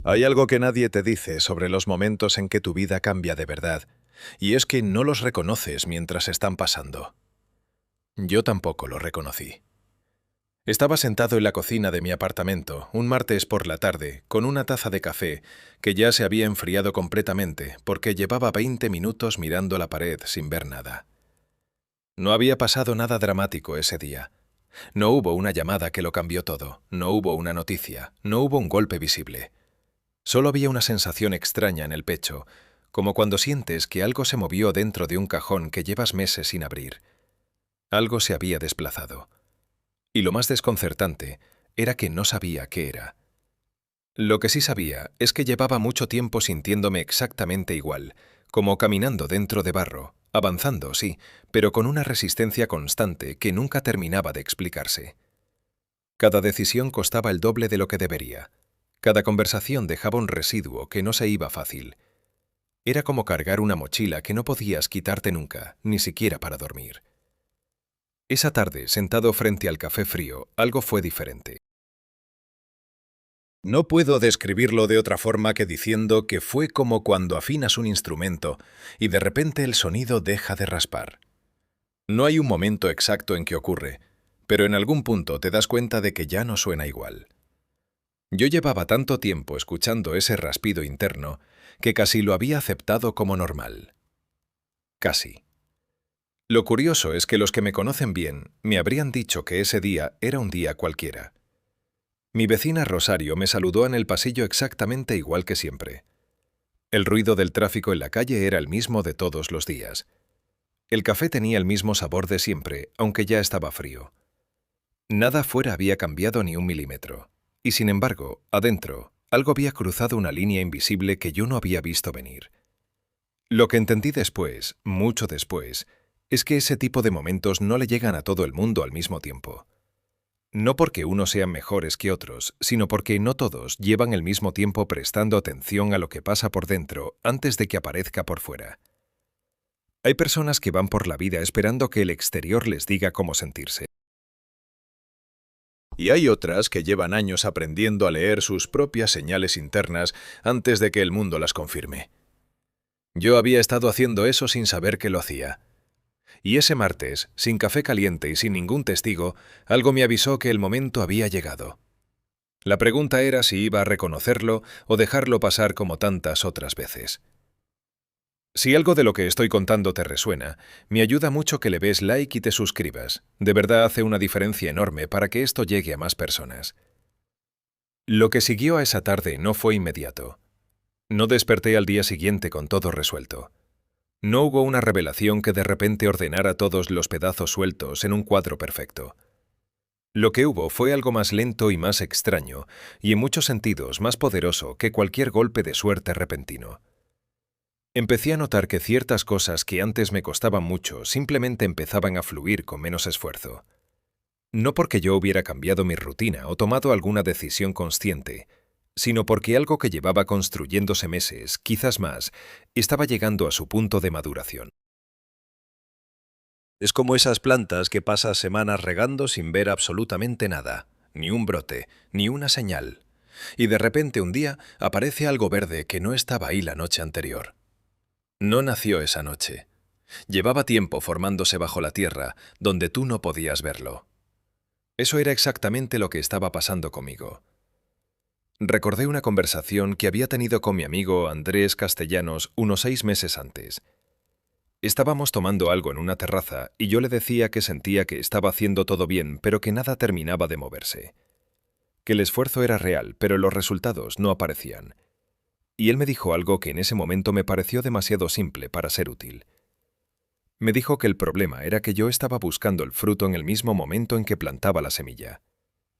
Hay algo que nadie te dice sobre los momentos en que tu vida cambia de verdad, y es que no los reconoces mientras están pasando. Yo tampoco lo reconocí. Estaba sentado en la cocina de mi apartamento, un martes por la tarde, con una taza de café que ya se había enfriado completamente porque llevaba 20 minutos mirando la pared sin ver nada. No había pasado nada dramático ese día. No hubo una llamada que lo cambió todo, no hubo una noticia, no hubo un golpe visible. Solo había una sensación extraña en el pecho, como cuando sientes que algo se movió dentro de un cajón que llevas meses sin abrir. Algo se había desplazado. Y lo más desconcertante era que no sabía qué era. Lo que sí sabía es que llevaba mucho tiempo sintiéndome exactamente igual, como caminando dentro de barro, avanzando, sí, pero con una resistencia constante que nunca terminaba de explicarse. Cada decisión costaba el doble de lo que debería. Cada conversación dejaba un residuo que no se iba fácil. Era como cargar una mochila que no podías quitarte nunca, ni siquiera para dormir. Esa tarde, sentado frente al café frío, algo fue diferente. No puedo describirlo de otra forma que diciendo que fue como cuando afinas un instrumento y de repente el sonido deja de raspar. No hay un momento exacto en que ocurre, pero en algún punto te das cuenta de que ya no suena igual. Yo llevaba tanto tiempo escuchando ese raspido interno que casi lo había aceptado como normal. Casi. Lo curioso es que los que me conocen bien me habrían dicho que ese día era un día cualquiera. Mi vecina Rosario me saludó en el pasillo exactamente igual que siempre. El ruido del tráfico en la calle era el mismo de todos los días. El café tenía el mismo sabor de siempre, aunque ya estaba frío. Nada fuera había cambiado ni un milímetro. Y sin embargo, adentro, algo había cruzado una línea invisible que yo no había visto venir. Lo que entendí después, mucho después, es que ese tipo de momentos no le llegan a todo el mundo al mismo tiempo. No porque unos sean mejores que otros, sino porque no todos llevan el mismo tiempo prestando atención a lo que pasa por dentro antes de que aparezca por fuera. Hay personas que van por la vida esperando que el exterior les diga cómo sentirse. Y hay otras que llevan años aprendiendo a leer sus propias señales internas antes de que el mundo las confirme. Yo había estado haciendo eso sin saber que lo hacía. Y ese martes, sin café caliente y sin ningún testigo, algo me avisó que el momento había llegado. La pregunta era si iba a reconocerlo o dejarlo pasar como tantas otras veces. Si algo de lo que estoy contando te resuena, me ayuda mucho que le des like y te suscribas. De verdad hace una diferencia enorme para que esto llegue a más personas. Lo que siguió a esa tarde no fue inmediato. No desperté al día siguiente con todo resuelto. No hubo una revelación que de repente ordenara todos los pedazos sueltos en un cuadro perfecto. Lo que hubo fue algo más lento y más extraño, y en muchos sentidos más poderoso que cualquier golpe de suerte repentino. Empecé a notar que ciertas cosas que antes me costaban mucho simplemente empezaban a fluir con menos esfuerzo. No porque yo hubiera cambiado mi rutina o tomado alguna decisión consciente, sino porque algo que llevaba construyéndose meses, quizás más, estaba llegando a su punto de maduración. Es como esas plantas que pasas semanas regando sin ver absolutamente nada, ni un brote, ni una señal. Y de repente un día aparece algo verde que no estaba ahí la noche anterior. No nació esa noche. Llevaba tiempo formándose bajo la tierra, donde tú no podías verlo. Eso era exactamente lo que estaba pasando conmigo. Recordé una conversación que había tenido con mi amigo Andrés Castellanos unos 6 meses antes. Estábamos tomando algo en una terraza y yo le decía que sentía que estaba haciendo todo bien, pero que nada terminaba de moverse. Que el esfuerzo era real, pero los resultados no aparecían. Y él me dijo algo que en ese momento me pareció demasiado simple para ser útil. Me dijo que el problema era que yo estaba buscando el fruto en el mismo momento en que plantaba la semilla.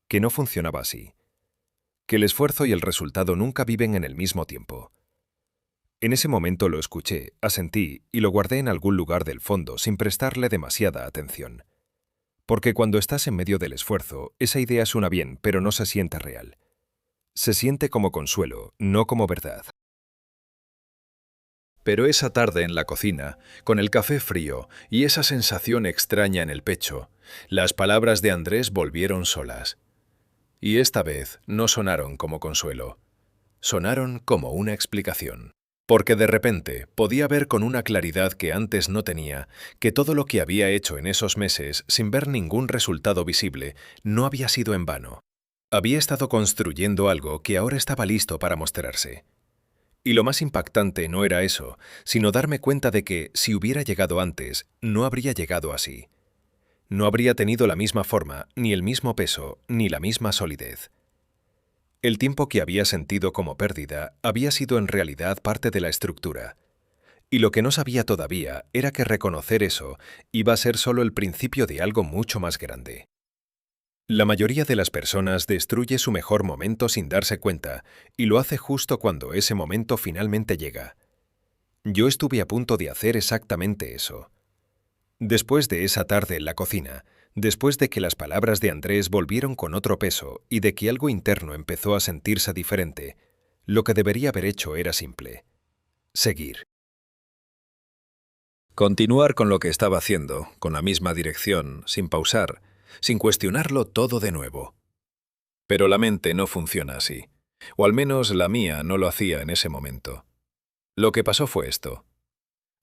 Que no funcionaba así. Que el esfuerzo y el resultado nunca viven en el mismo tiempo. En ese momento lo escuché, asentí y lo guardé en algún lugar del fondo sin prestarle demasiada atención. Porque cuando estás en medio del esfuerzo, esa idea suena bien, pero no se siente real. Se siente como consuelo, no como verdad. Pero esa tarde en la cocina, con el café frío y esa sensación extraña en el pecho, las palabras de Andrés volvieron solas. Y esta vez no sonaron como consuelo. sonaron como una explicación. Porque de repente podía ver con una claridad que antes no tenía que todo lo que había hecho en esos meses sin ver ningún resultado visible no había sido en vano. Había estado construyendo algo que ahora estaba listo para mostrarse. Y lo más impactante no era eso, sino darme cuenta de que, si hubiera llegado antes, no habría llegado así. No habría tenido la misma forma, ni el mismo peso, ni la misma solidez. El tiempo que había sentido como pérdida había sido en realidad parte de la estructura. Y lo que no sabía todavía era que reconocer eso iba a ser solo el principio de algo mucho más grande. La mayoría de las personas destruye su mejor momento sin darse cuenta, y lo hace justo cuando ese momento finalmente llega. Yo estuve a punto de hacer exactamente eso. Después de esa tarde en la cocina, después de que las palabras de Andrés volvieron con otro peso y de que algo interno empezó a sentirse diferente, lo que debería haber hecho era simple: seguir. Continuar con lo que estaba haciendo, con la misma dirección, sin pausar, sin cuestionarlo todo de nuevo. Pero la mente no funciona así, o al menos la mía no lo hacía en ese momento. Lo que pasó fue esto.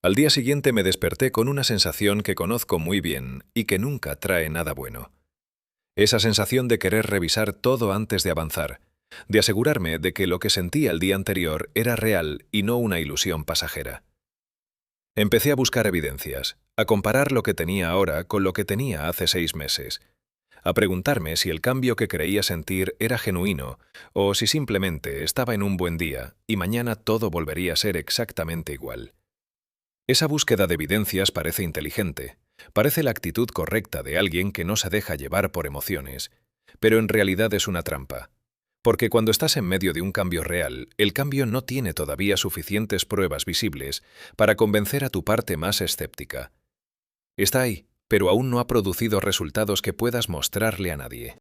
Al día siguiente me desperté con una sensación que conozco muy bien y que nunca trae nada bueno. Esa sensación de querer revisar todo antes de avanzar, de asegurarme de que lo que sentía el día anterior era real y no una ilusión pasajera. Empecé a buscar evidencias, a comparar lo que tenía ahora con lo que tenía hace 6 meses, a preguntarme si el cambio que creía sentir era genuino o si simplemente estaba en un buen día y mañana todo volvería a ser exactamente igual. Esa búsqueda de evidencias parece inteligente, parece la actitud correcta de alguien que no se deja llevar por emociones, pero en realidad es una trampa. Porque cuando estás en medio de un cambio real, el cambio no tiene todavía suficientes pruebas visibles para convencer a tu parte más escéptica. Está ahí, pero aún no ha producido resultados que puedas mostrarle a nadie.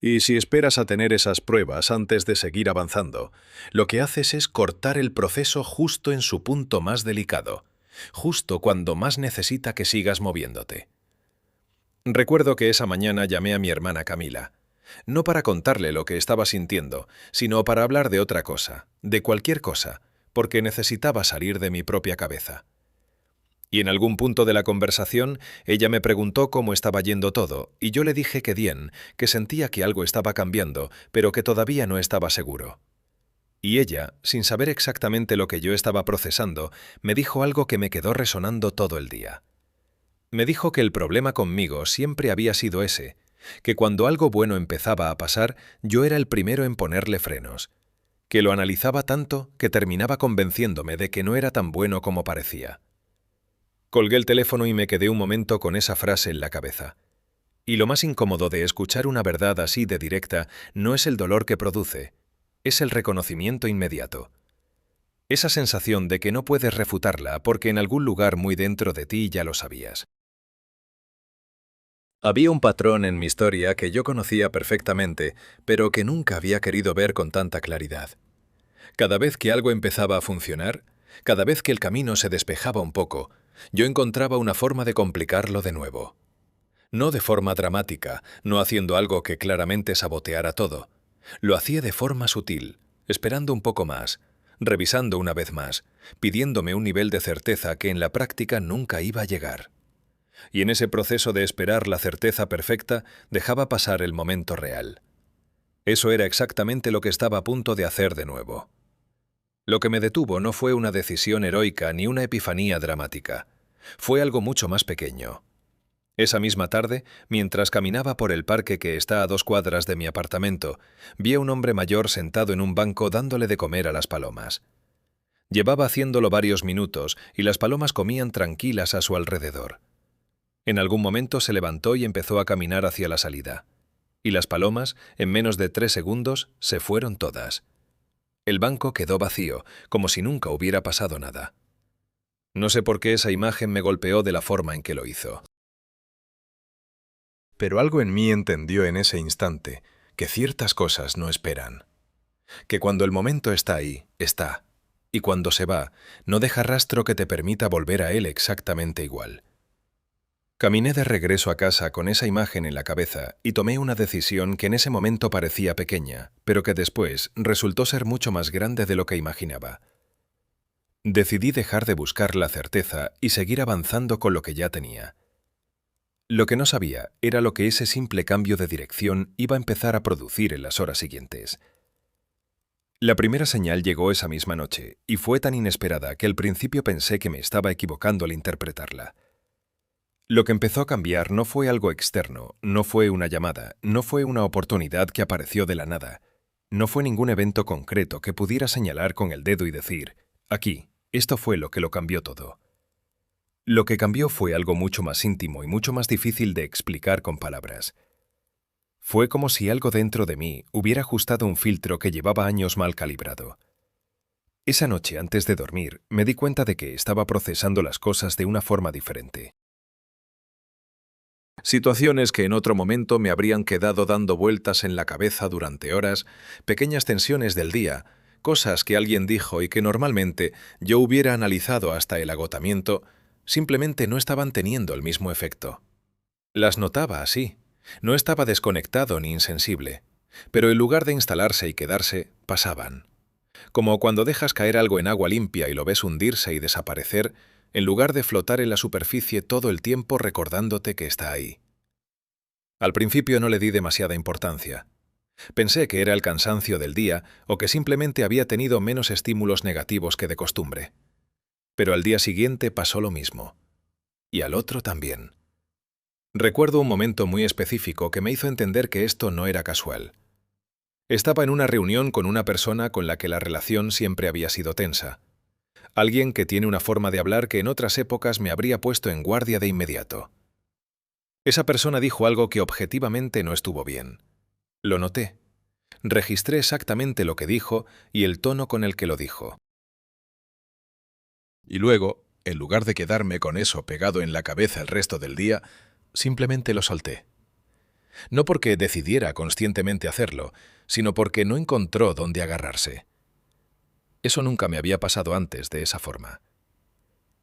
Y si esperas a tener esas pruebas antes de seguir avanzando, lo que haces es cortar el proceso justo en su punto más delicado, justo cuando más necesita que sigas moviéndote. Recuerdo que esa mañana llamé a mi hermana Camila, no para contarle lo que estaba sintiendo, sino para hablar de otra cosa, de cualquier cosa, porque necesitaba salir de mi propia cabeza. Y en algún punto de la conversación, ella me preguntó cómo estaba yendo todo, y yo le dije que bien, que sentía que algo estaba cambiando, pero que todavía no estaba seguro. Y ella, sin saber exactamente lo que yo estaba procesando, me dijo algo que me quedó resonando todo el día. Me dijo que el problema conmigo siempre había sido ese, que cuando algo bueno empezaba a pasar, yo era el primero en ponerle frenos, que lo analizaba tanto que terminaba convenciéndome de que no era tan bueno como parecía. Colgué el teléfono y me quedé un momento con esa frase en la cabeza. Y lo más incómodo de escuchar una verdad así de directa no es el dolor que produce, es el reconocimiento inmediato. Esa sensación de que no puedes refutarla porque en algún lugar muy dentro de ti ya lo sabías. Había un patrón en mi historia que yo conocía perfectamente, pero que nunca había querido ver con tanta claridad. Cada vez que algo empezaba a funcionar, cada vez que el camino se despejaba un poco, yo encontraba una forma de complicarlo de nuevo. No de forma dramática, no haciendo algo que claramente saboteara todo. Lo hacía de forma sutil, esperando un poco más, revisando una vez más, pidiéndome un nivel de certeza que en la práctica nunca iba a llegar. Y en ese proceso de esperar la certeza perfecta, dejaba pasar el momento real. Eso era exactamente lo que estaba a punto de hacer de nuevo. Lo que me detuvo no fue una decisión heroica ni una epifanía dramática. Fue algo mucho más pequeño. Esa misma tarde, mientras caminaba por el parque que está a 2 cuadras de mi apartamento, vi a un hombre mayor sentado en un banco dándole de comer a las palomas. Llevaba haciéndolo varios minutos y las palomas comían tranquilas a su alrededor. En algún momento se levantó y empezó a caminar hacia la salida. Y las palomas, en menos de 3 segundos, se fueron todas. El banco quedó vacío, como si nunca hubiera pasado nada. No sé por qué esa imagen me golpeó de la forma en que lo hizo. Pero algo en mí entendió en ese instante que ciertas cosas no esperan. Que cuando el momento está ahí, está. Y cuando se va, no deja rastro que te permita volver a él exactamente igual. Caminé de regreso a casa con esa imagen en la cabeza y tomé una decisión que en ese momento parecía pequeña, pero que después resultó ser mucho más grande de lo que imaginaba. Decidí dejar de buscar la certeza y seguir avanzando con lo que ya tenía. Lo que no sabía era lo que ese simple cambio de dirección iba a empezar a producir en las horas siguientes. La primera señal llegó esa misma noche y fue tan inesperada que al principio pensé que me estaba equivocando al interpretarla. Lo que empezó a cambiar no fue algo externo, no fue una llamada, no fue una oportunidad que apareció de la nada, no fue ningún evento concreto que pudiera señalar con el dedo y decir, aquí, esto fue lo que lo cambió todo. Lo que cambió fue algo mucho más íntimo y mucho más difícil de explicar con palabras. Fue como si algo dentro de mí hubiera ajustado un filtro que llevaba años mal calibrado. Esa noche, antes de dormir, me di cuenta de que estaba procesando las cosas de una forma diferente. Situaciones que en otro momento me habrían quedado dando vueltas en la cabeza durante horas, pequeñas tensiones del día, cosas que alguien dijo y que normalmente yo hubiera analizado hasta el agotamiento, simplemente no estaban teniendo el mismo efecto. Las notaba así, no estaba desconectado ni insensible, pero en lugar de instalarse y quedarse, pasaban. Como cuando dejas caer algo en agua limpia y lo ves hundirse y desaparecer, en lugar de flotar en la superficie todo el tiempo recordándote que está ahí. Al principio no le di demasiada importancia. Pensé que era el cansancio del día o que simplemente había tenido menos estímulos negativos que de costumbre. Pero al día siguiente pasó lo mismo. Y al otro también. Recuerdo un momento muy específico que me hizo entender que esto no era casual. Estaba en una reunión con una persona con la que la relación siempre había sido tensa. Alguien que tiene una forma de hablar que en otras épocas me habría puesto en guardia de inmediato. Esa persona dijo algo que objetivamente no estuvo bien. Lo noté. Registré exactamente lo que dijo y el tono con el que lo dijo. Y luego, en lugar de quedarme con eso pegado en la cabeza el resto del día, simplemente lo solté. No porque decidiera conscientemente hacerlo, sino porque no encontró dónde agarrarse. Eso nunca me había pasado antes de esa forma.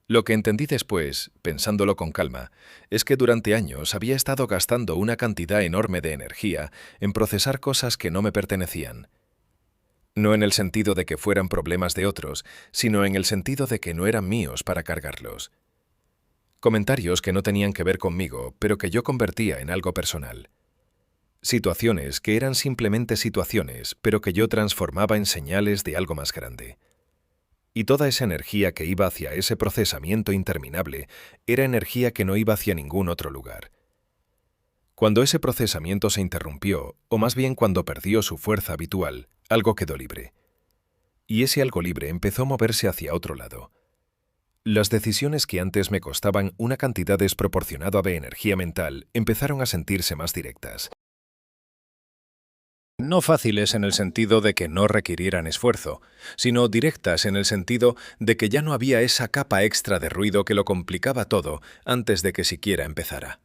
Lo que entendí después, pensándolo con calma, es que durante años había estado gastando una cantidad enorme de energía en procesar cosas que no me pertenecían. No en el sentido de que fueran problemas de otros, sino en el sentido de que no eran míos para cargarlos. Comentarios que no tenían que ver conmigo, pero que yo convertía en algo personal. Situaciones que eran simplemente situaciones, pero que yo transformaba en señales de algo más grande. Y toda esa energía que iba hacia ese procesamiento interminable era energía que no iba hacia ningún otro lugar. Cuando ese procesamiento se interrumpió, o más bien cuando perdió su fuerza habitual, algo quedó libre. Y ese algo libre empezó a moverse hacia otro lado. Las decisiones que antes me costaban una cantidad desproporcionada de energía mental empezaron a sentirse más directas. No fáciles en el sentido de que no requirieran esfuerzo, sino directas en el sentido de que ya no había esa capa extra de ruido que lo complicaba todo antes de que siquiera empezara.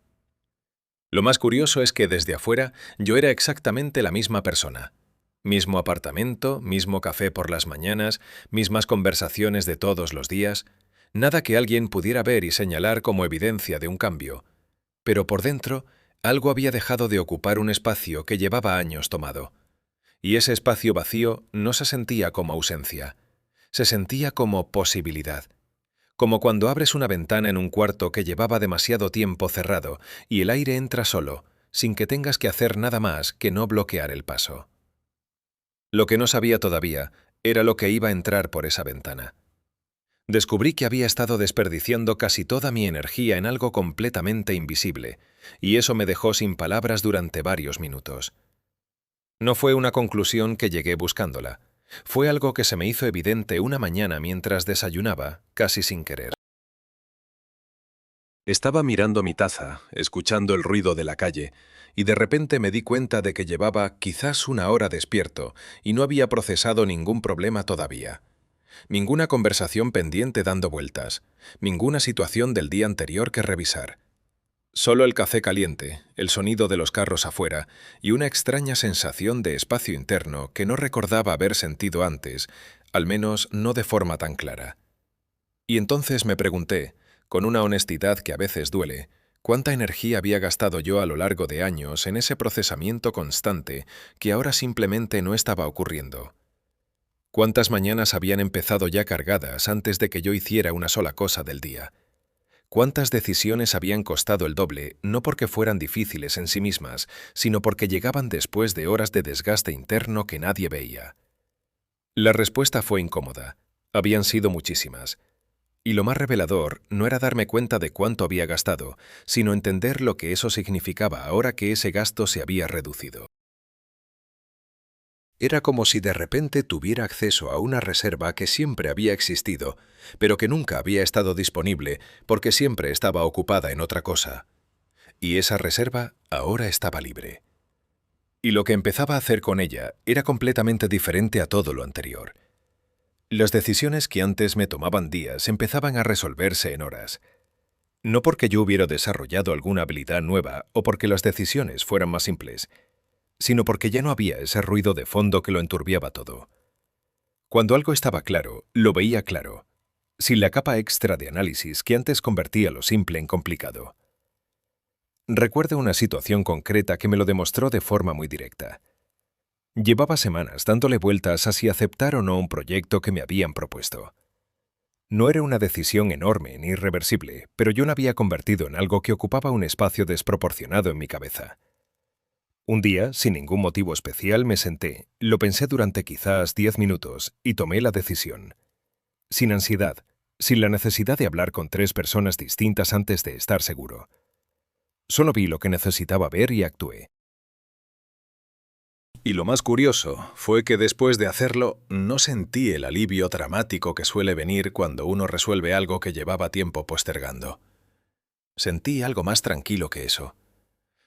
Lo más curioso es que desde afuera yo era exactamente la misma persona. Mismo apartamento, mismo café por las mañanas, mismas conversaciones de todos los días, nada que alguien pudiera ver y señalar como evidencia de un cambio. Pero por dentro, algo había dejado de ocupar un espacio que llevaba años tomado. Y ese espacio vacío no se sentía como ausencia, se sentía como posibilidad. Como cuando abres una ventana en un cuarto que llevaba demasiado tiempo cerrado y el aire entra solo, sin que tengas que hacer nada más que no bloquear el paso. Lo que no sabía todavía era lo que iba a entrar por esa ventana. Descubrí que había estado desperdiciando casi toda mi energía en algo completamente invisible, y eso me dejó sin palabras durante varios minutos. No fue una conclusión que llegué buscándola. Fue algo que se me hizo evidente una mañana mientras desayunaba, casi sin querer. Estaba mirando mi taza, escuchando el ruido de la calle, y de repente me di cuenta de que llevaba quizás una hora despierto y no había procesado ningún problema todavía. Ninguna conversación pendiente dando vueltas, ninguna situación del día anterior que revisar. Solo el café caliente, el sonido de los carros afuera y una extraña sensación de espacio interno que no recordaba haber sentido antes, al menos no de forma tan clara. Y entonces me pregunté, con una honestidad que a veces duele, ¿Cuánta energía había gastado yo a lo largo de años en ese procesamiento constante que ahora simplemente no estaba ocurriendo? ¿Cuántas mañanas habían empezado ya cargadas antes de que yo hiciera una sola cosa del día? ¿Cuántas decisiones habían costado el doble, no porque fueran difíciles en sí mismas, sino porque llegaban después de horas de desgaste interno que nadie veía? La respuesta fue incómoda. Habían sido muchísimas. Y lo más revelador no era darme cuenta de cuánto había gastado, sino entender lo que eso significaba ahora que ese gasto se había reducido. Era como si de repente tuviera acceso a una reserva que siempre había existido, pero que nunca había estado disponible porque siempre estaba ocupada en otra cosa. Y esa reserva ahora estaba libre. Y lo que empezaba a hacer con ella era completamente diferente a todo lo anterior. Las decisiones que antes me tomaban días empezaban a resolverse en horas. No porque yo hubiera desarrollado alguna habilidad nueva o porque las decisiones fueran más simples, sino porque ya no había ese ruido de fondo que lo enturbiaba todo. Cuando algo estaba claro, lo veía claro, sin la capa extra de análisis que antes convertía lo simple en complicado. Recuerdo una situación concreta que me lo demostró de forma muy directa. Llevaba semanas dándole vueltas a si aceptar o no un proyecto que me habían propuesto. No era una decisión enorme ni irreversible, pero yo la había convertido en algo que ocupaba un espacio desproporcionado en mi cabeza. Un día, sin ningún motivo especial, me senté, lo pensé durante quizás 10 minutos y tomé la decisión. Sin ansiedad, sin la necesidad de hablar con 3 personas distintas antes de estar seguro. Solo vi lo que necesitaba ver y actué. Y lo más curioso fue que después de hacerlo, no sentí el alivio dramático que suele venir cuando uno resuelve algo que llevaba tiempo postergando. Sentí algo más tranquilo que eso.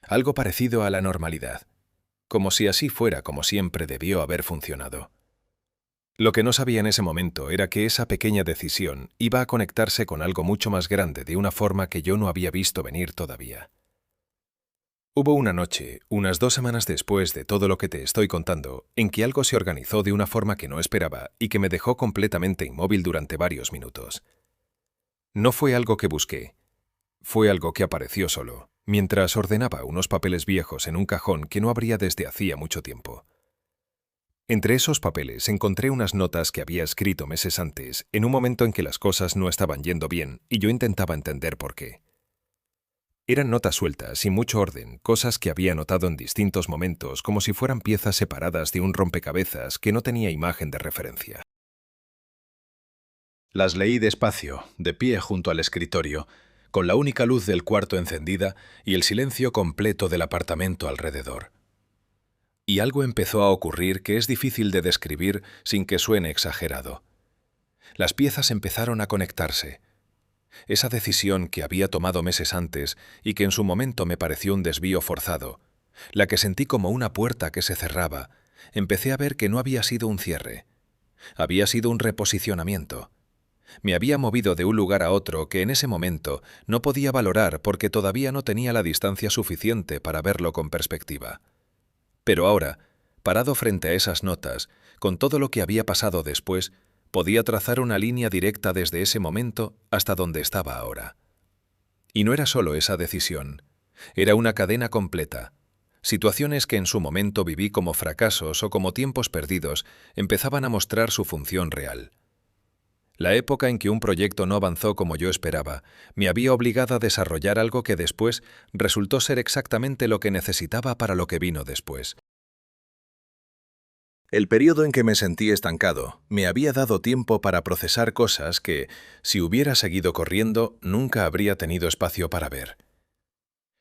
Algo parecido a la normalidad, como si así fuera como siempre debió haber funcionado. Lo que no sabía en ese momento era que esa pequeña decisión iba a conectarse con algo mucho más grande de una forma que yo no había visto venir todavía. Hubo una noche, unas 2 semanas después de todo lo que te estoy contando, en que algo se organizó de una forma que no esperaba y que me dejó completamente inmóvil durante varios minutos. No fue algo que busqué. Fue algo que apareció solo, mientras ordenaba unos papeles viejos en un cajón que no abría desde hacía mucho tiempo. Entre esos papeles encontré unas notas que había escrito meses antes, en un momento en que las cosas no estaban yendo bien y yo intentaba entender por qué. Eran notas sueltas, sin mucho orden, cosas que había notado en distintos momentos como si fueran piezas separadas de un rompecabezas que no tenía imagen de referencia. Las leí despacio, de pie junto al escritorio, con la única luz del cuarto encendida y el silencio completo del apartamento alrededor. Y algo empezó a ocurrir que es difícil de describir sin que suene exagerado. Las piezas empezaron a conectarse. Esa decisión que había tomado meses antes y que en su momento me pareció un desvío forzado, la que sentí como una puerta que se cerraba, empecé a ver que no había sido un cierre. Había sido un reposicionamiento. Me había movido de un lugar a otro que en ese momento no podía valorar porque todavía no tenía la distancia suficiente para verlo con perspectiva. Pero ahora, parado frente a esas notas, con todo lo que había pasado después, podía trazar una línea directa desde ese momento hasta donde estaba ahora. Y no era solo esa decisión, era una cadena completa. Situaciones que en su momento viví como fracasos o como tiempos perdidos empezaban a mostrar su función real. La época en que un proyecto no avanzó como yo esperaba me había obligado a desarrollar algo que después resultó ser exactamente lo que necesitaba para lo que vino después. El periodo en que me sentí estancado me había dado tiempo para procesar cosas que, si hubiera seguido corriendo, nunca habría tenido espacio para ver.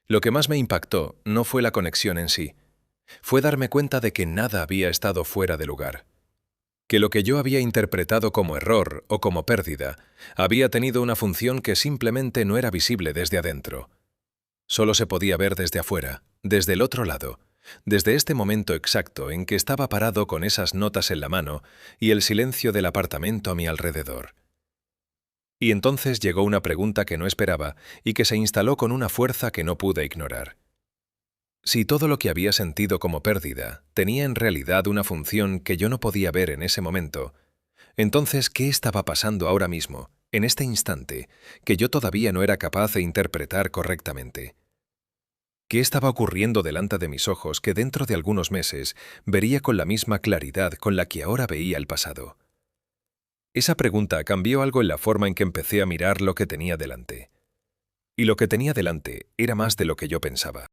Lo que más me impactó no fue la conexión en sí, fue darme cuenta de que nada había estado fuera de lugar. Que lo que yo había interpretado como error o como pérdida había tenido una función que simplemente no era visible desde adentro. Solo se podía ver desde afuera, desde el otro lado, desde este momento exacto en que estaba parado con esas notas en la mano y el silencio del apartamento a mi alrededor. Y entonces llegó una pregunta que no esperaba y que se instaló con una fuerza que no pude ignorar. Si todo lo que había sentido como pérdida tenía en realidad una función que yo no podía ver en ese momento, entonces, ¿qué estaba pasando ahora mismo? en este instante, que yo todavía no era capaz de interpretar correctamente. ¿Qué estaba ocurriendo delante de mis ojos que dentro de algunos meses vería con la misma claridad con la que ahora veía el pasado? Esa pregunta cambió algo en la forma en que empecé a mirar lo que tenía delante. Y lo que tenía delante era más de lo que yo pensaba.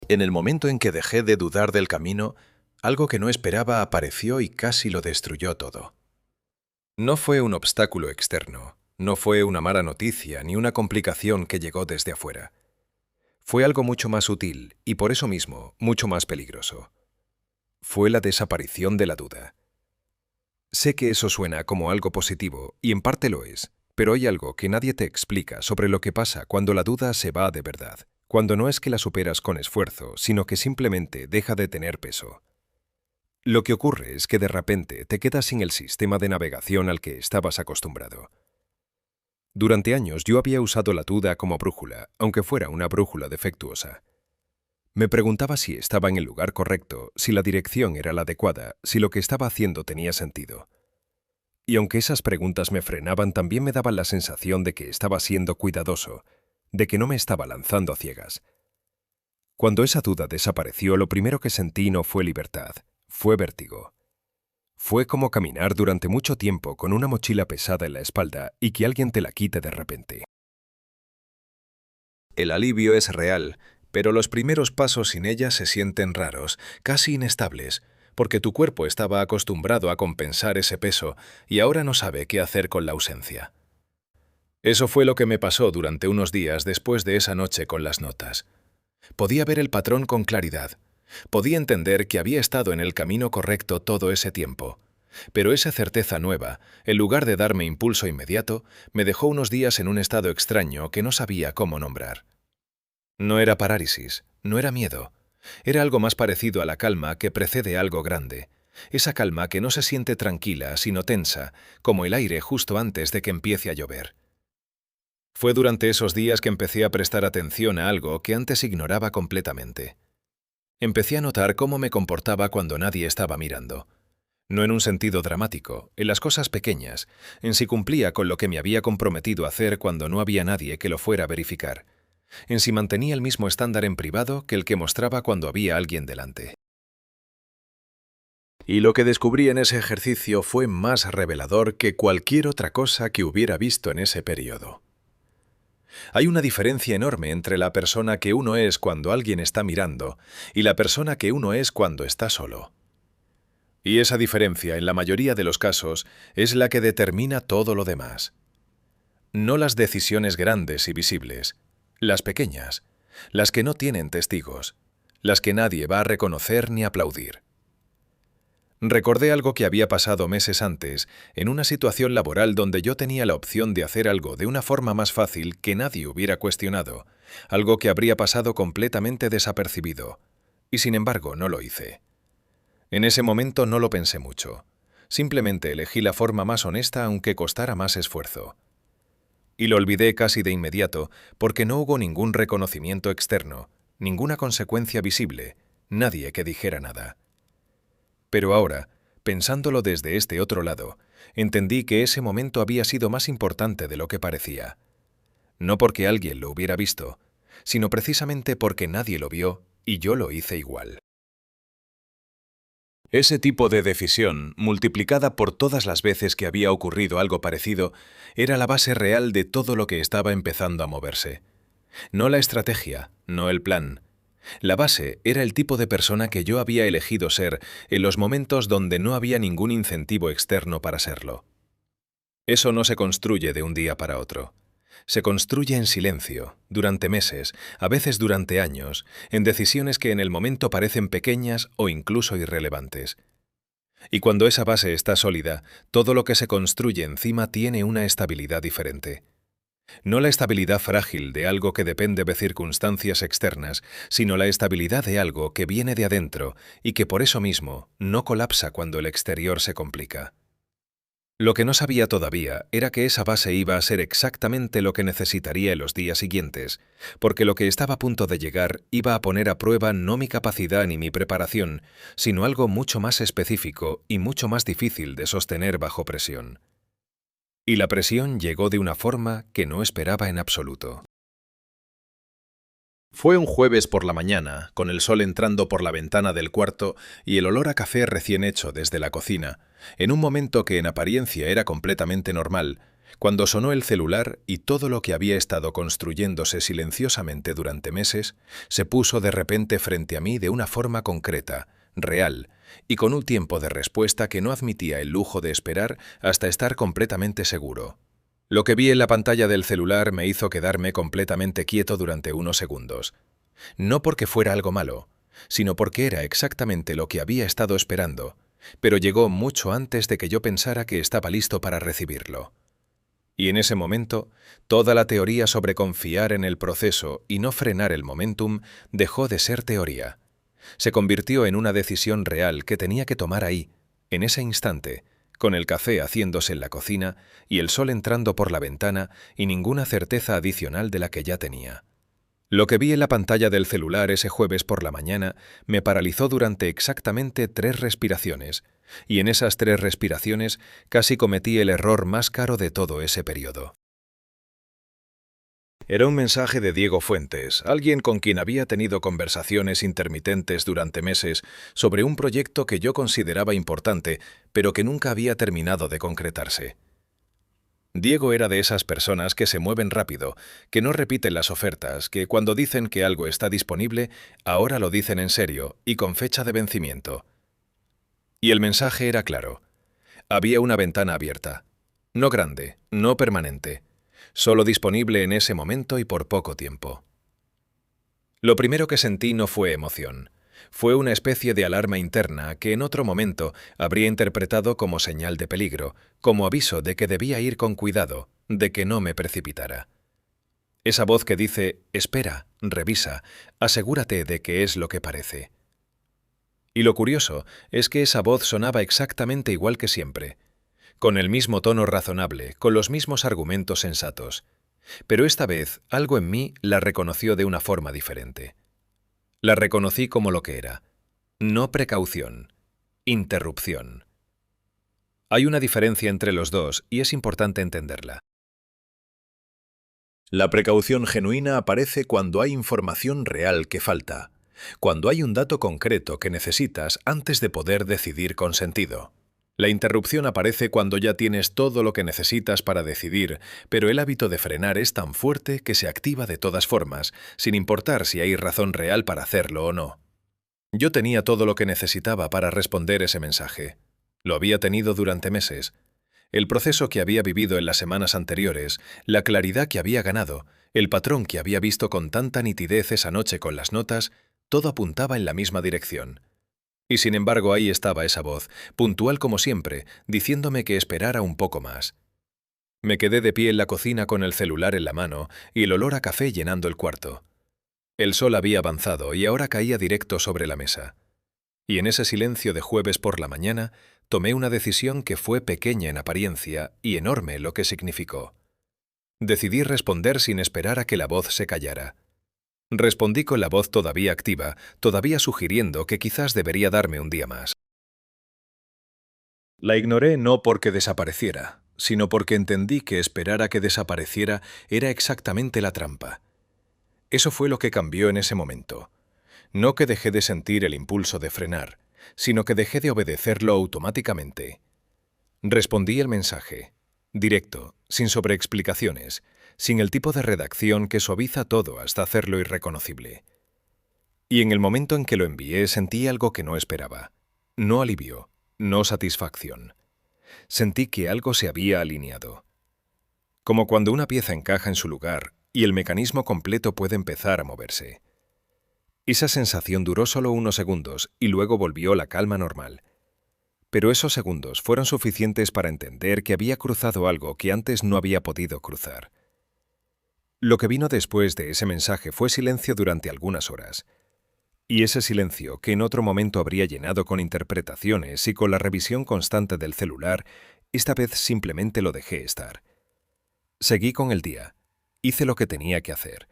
En el momento en que dejé de dudar del camino, algo que no esperaba apareció y casi lo destruyó todo. No fue un obstáculo externo, no fue una mala noticia ni una complicación que llegó desde afuera. Fue algo mucho más sutil y por eso mismo mucho más peligroso. Fue la desaparición de la duda. Sé que eso suena como algo positivo y en parte lo es, pero hay algo que nadie te explica sobre lo que pasa cuando la duda se va de verdad, cuando no es que la superas con esfuerzo, sino que simplemente deja de tener peso. Lo que ocurre es que de repente te quedas sin el sistema de navegación al que estabas acostumbrado. Durante años yo había usado la duda como brújula, aunque fuera una brújula defectuosa. Me preguntaba si estaba en el lugar correcto, si la dirección era la adecuada, si lo que estaba haciendo tenía sentido. Y aunque esas preguntas me frenaban, también me daban la sensación de que estaba siendo cuidadoso, de que no me estaba lanzando a ciegas. Cuando esa duda desapareció, lo primero que sentí no fue libertad, fue vértigo. Fue como caminar durante mucho tiempo con una mochila pesada en la espalda y que alguien te la quite de repente. El alivio es real, pero los primeros pasos sin ella se sienten raros, casi inestables, porque tu cuerpo estaba acostumbrado a compensar ese peso y ahora no sabe qué hacer con la ausencia. Eso fue lo que me pasó durante unos días después de esa noche con las notas. Podía ver el patrón con claridad. Podía entender que había estado en el camino correcto todo ese tiempo. Pero esa certeza nueva, en lugar de darme impulso inmediato, me dejó unos días en un estado extraño que no sabía cómo nombrar. No era parálisis, no era miedo. Era algo más parecido a la calma que precede algo grande. Esa calma que no se siente tranquila, sino tensa, como el aire justo antes de que empiece a llover. Fue durante esos días que empecé a prestar atención a algo que antes ignoraba completamente. Empecé a notar cómo me comportaba cuando nadie estaba mirando. No en un sentido dramático, en las cosas pequeñas, en si cumplía con lo que me había comprometido a hacer cuando no había nadie que lo fuera a verificar, en si mantenía el mismo estándar en privado que el que mostraba cuando había alguien delante. Y lo que descubrí en ese ejercicio fue más revelador que cualquier otra cosa que hubiera visto en ese periodo. Hay una diferencia enorme entre la persona que uno es cuando alguien está mirando y la persona que uno es cuando está solo. Y esa diferencia, en la mayoría de los casos, es la que determina todo lo demás. No las decisiones grandes y visibles, las pequeñas, las que no tienen testigos, las que nadie va a reconocer ni aplaudir. Recordé algo que había pasado meses antes, en una situación laboral donde yo tenía la opción de hacer algo de una forma más fácil que nadie hubiera cuestionado, algo que habría pasado completamente desapercibido, y sin embargo no lo hice. En ese momento no lo pensé mucho. Simplemente elegí la forma más honesta aunque costara más esfuerzo. Y lo olvidé casi de inmediato porque no hubo ningún reconocimiento externo, ninguna consecuencia visible, nadie que dijera nada. Pero ahora, pensándolo desde este otro lado, entendí que ese momento había sido más importante de lo que parecía. No porque alguien lo hubiera visto, sino precisamente porque nadie lo vio y yo lo hice igual. Ese tipo de decisión, multiplicada por todas las veces que había ocurrido algo parecido, era la base real de todo lo que estaba empezando a moverse. No la estrategia, no el plan. La base era el tipo de persona que yo había elegido ser en los momentos donde no había ningún incentivo externo para serlo. Eso no se construye de un día para otro. Se construye en silencio, durante meses, a veces durante años, en decisiones que en el momento parecen pequeñas o incluso irrelevantes. Y cuando esa base está sólida, todo lo que se construye encima tiene una estabilidad diferente. No la estabilidad frágil de algo que depende de circunstancias externas, sino la estabilidad de algo que viene de adentro y que por eso mismo no colapsa cuando el exterior se complica. Lo que no sabía todavía era que esa base iba a ser exactamente lo que necesitaría en los días siguientes, porque lo que estaba a punto de llegar iba a poner a prueba no mi capacidad ni mi preparación, sino algo mucho más específico y mucho más difícil de sostener bajo presión. y la presión llegó de una forma que no esperaba en absoluto. Fue un jueves por la mañana, con el sol entrando por la ventana del cuarto y el olor a café recién hecho desde la cocina, en un momento que en apariencia era completamente normal, cuando sonó el celular y todo lo que había estado construyéndose silenciosamente durante meses se puso de repente frente a mí de una forma concreta, real, y con un tiempo de respuesta que no admitía el lujo de esperar hasta estar completamente seguro. Lo que vi en la pantalla del celular me hizo quedarme completamente quieto durante unos segundos. No porque fuera algo malo, sino porque era exactamente lo que había estado esperando, pero llegó mucho antes de que yo pensara que estaba listo para recibirlo. Y en ese momento, toda la teoría sobre confiar en el proceso y no frenar el momentum dejó de ser teoría. Se convirtió en una decisión real que tenía que tomar ahí, en ese instante, con el café haciéndose en la cocina y el sol entrando por la ventana y ninguna certeza adicional de la que ya tenía. Lo que vi en la pantalla del celular ese jueves por la mañana me paralizó durante exactamente 3 respiraciones, y en esas 3 respiraciones casi cometí el error más caro de todo ese periodo. Era un mensaje de Diego Fuentes, alguien con quien había tenido conversaciones intermitentes durante meses sobre un proyecto que yo consideraba importante, pero que nunca había terminado de concretarse. Diego era de esas personas que se mueven rápido, que no repiten las ofertas, que cuando dicen que algo está disponible, ahora lo dicen en serio y con fecha de vencimiento. Y el mensaje era claro. Había una ventana abierta. No grande, no permanente. Solo disponible en ese momento y por poco tiempo. Lo primero que sentí no fue emoción. Fue una especie de alarma interna que en otro momento habría interpretado como señal de peligro, como aviso de que debía ir con cuidado, de que no me precipitara. Esa voz que dice, espera, revisa, asegúrate de que es lo que parece. Y lo curioso es que esa voz sonaba exactamente igual que siempre, con el mismo tono razonable, con los mismos argumentos sensatos. Pero esta vez algo en mí la reconoció de una forma diferente. La reconocí como lo que era. No precaución, interrupción. Hay una diferencia entre los dos y es importante entenderla. La precaución genuina aparece cuando hay información real que falta, cuando hay un dato concreto que necesitas antes de poder decidir con sentido. La interrupción aparece cuando ya tienes todo lo que necesitas para decidir, pero el hábito de frenar es tan fuerte que se activa de todas formas, sin importar si hay razón real para hacerlo o no. Yo tenía todo lo que necesitaba para responder ese mensaje. Lo había tenido durante meses. El proceso que había vivido en las semanas anteriores, la claridad que había ganado, el patrón que había visto con tanta nitidez esa noche con las notas, todo apuntaba en la misma dirección. Y sin embargo ahí estaba esa voz, puntual como siempre, diciéndome que esperara un poco más. Me quedé de pie en la cocina con el celular en la mano y el olor a café llenando el cuarto. El sol había avanzado y ahora caía directo sobre la mesa. Y en ese silencio de jueves por la mañana, tomé una decisión que fue pequeña en apariencia y enorme lo que significó. Decidí responder sin esperar a que la voz se callara. Respondí con la voz todavía activa, todavía sugiriendo que quizás debería darme un día más. La ignoré no porque desapareciera, sino porque entendí que esperar a que desapareciera era exactamente la trampa. Eso fue lo que cambió en ese momento. No que dejé de sentir el impulso de frenar, sino que dejé de obedecerlo automáticamente. Respondí el mensaje, directo, sin sobreexplicaciones, sin el tipo de redacción que suaviza todo hasta hacerlo irreconocible. Y en el momento en que lo envié sentí algo que no esperaba. No alivio, no satisfacción. Sentí que algo se había alineado. Como cuando una pieza encaja en su lugar y el mecanismo completo puede empezar a moverse. Esa sensación duró solo unos segundos y luego volvió la calma normal. Pero esos segundos fueron suficientes para entender que había cruzado algo que antes no había podido cruzar. Lo que vino después de ese mensaje fue silencio durante algunas horas. Y ese silencio, que en otro momento habría llenado con interpretaciones y con la revisión constante del celular, esta vez simplemente lo dejé estar. Seguí con el día. Hice lo que tenía que hacer.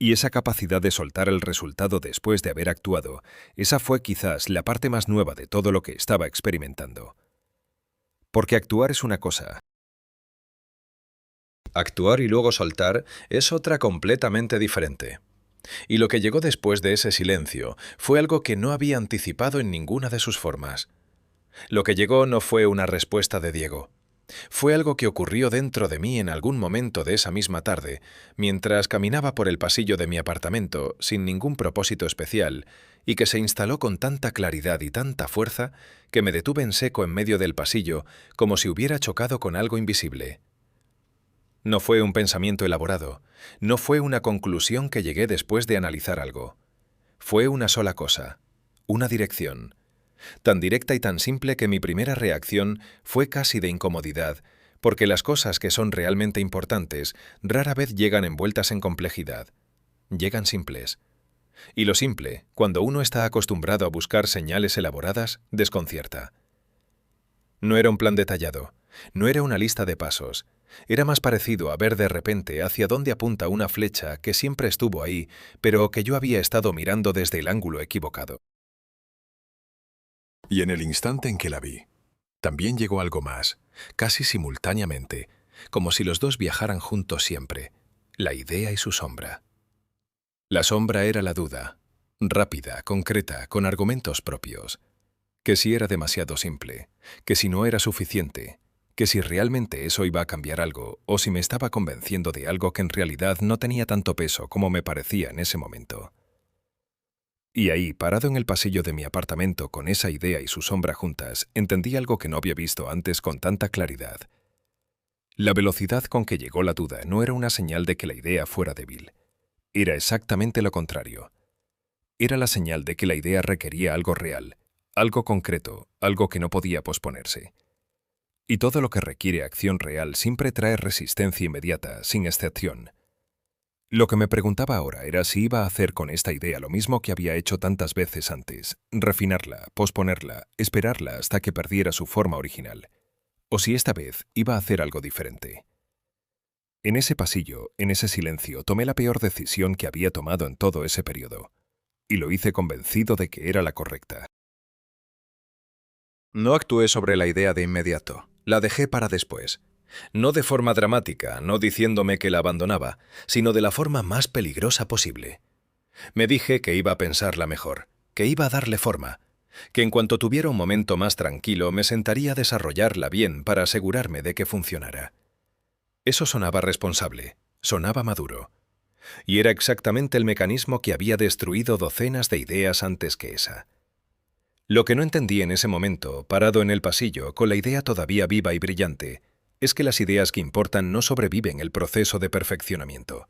Y esa capacidad de soltar el resultado después de haber actuado, esa fue quizás la parte más nueva de todo lo que estaba experimentando. Porque actuar es una cosa, Actuar y luego soltar es otra completamente diferente. Y lo que llegó después de ese silencio fue algo que no había anticipado en ninguna de sus formas. Lo que llegó no fue una respuesta de Diego. Fue algo que ocurrió dentro de mí en algún momento de esa misma tarde, mientras caminaba por el pasillo de mi apartamento sin ningún propósito especial, y que se instaló con tanta claridad y tanta fuerza que me detuve en seco en medio del pasillo como si hubiera chocado con algo invisible. No fue un pensamiento elaborado, no fue una conclusión que llegué después de analizar algo. Fue una sola cosa, una dirección. Tan directa y tan simple que mi primera reacción fue casi de incomodidad, porque las cosas que son realmente importantes rara vez llegan envueltas en complejidad. Llegan simples. Y lo simple, cuando uno está acostumbrado a buscar señales elaboradas, desconcierta. No era un plan detallado, no era una lista de pasos. Era más parecido a ver de repente hacia dónde apunta una flecha que siempre estuvo ahí, pero que yo había estado mirando desde el ángulo equivocado. Y en el instante en que la vi, también llegó algo más, casi simultáneamente, como si los dos viajaran juntos siempre, la idea y su sombra. La sombra era la duda, rápida, concreta, con argumentos propios. Que si era demasiado simple, que si no era suficiente, que si realmente eso iba a cambiar algo, o si me estaba convenciendo de algo que en realidad no tenía tanto peso como me parecía en ese momento. Y ahí, parado en el pasillo de mi apartamento con esa idea y su sombra juntas, entendí algo que no había visto antes con tanta claridad. La velocidad con que llegó la duda no era una señal de que la idea fuera débil. Era exactamente lo contrario. Era la señal de que la idea requería algo real, algo concreto, algo que no podía posponerse. Y todo lo que requiere acción real siempre trae resistencia inmediata, sin excepción. Lo que me preguntaba ahora era si iba a hacer con esta idea lo mismo que había hecho tantas veces antes, refinarla, posponerla, esperarla hasta que perdiera su forma original, o si esta vez iba a hacer algo diferente. En ese pasillo, en ese silencio, tomé la peor decisión que había tomado en todo ese periodo, y lo hice convencido de que era la correcta. No actué sobre la idea de inmediato, la dejé para después. No de forma dramática, no diciéndome que la abandonaba, sino de la forma más peligrosa posible. Me dije que iba a pensarla mejor, que iba a darle forma, que en cuanto tuviera un momento más tranquilo me sentaría a desarrollarla bien para asegurarme de que funcionara. Eso sonaba responsable, sonaba maduro. Y era exactamente el mecanismo que había destruido docenas de ideas antes que esa. Lo que no entendí en ese momento, parado en el pasillo, con la idea todavía viva y brillante, es que las ideas que importan no sobreviven el proceso de perfeccionamiento.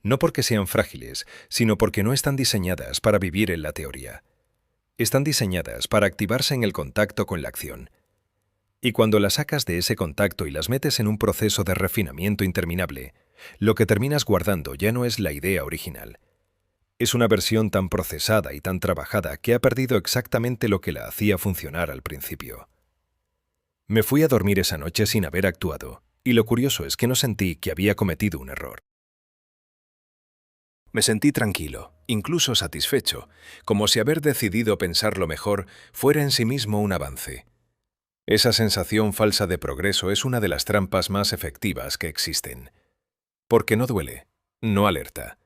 No porque sean frágiles, sino porque no están diseñadas para vivir en la teoría. Están diseñadas para activarse en el contacto con la acción. Y cuando las sacas de ese contacto y las metes en un proceso de refinamiento interminable, lo que terminas guardando ya no es la idea original. Es una versión tan procesada y tan trabajada que ha perdido exactamente lo que la hacía funcionar al principio. Me fui a dormir esa noche sin haber actuado, y lo curioso es que no sentí que había cometido un error. Me sentí tranquilo, incluso satisfecho, como si haber decidido pensarlo mejor fuera en sí mismo un avance. Esa sensación falsa de progreso es una de las trampas más efectivas que existen. Porque no duele, no alerta.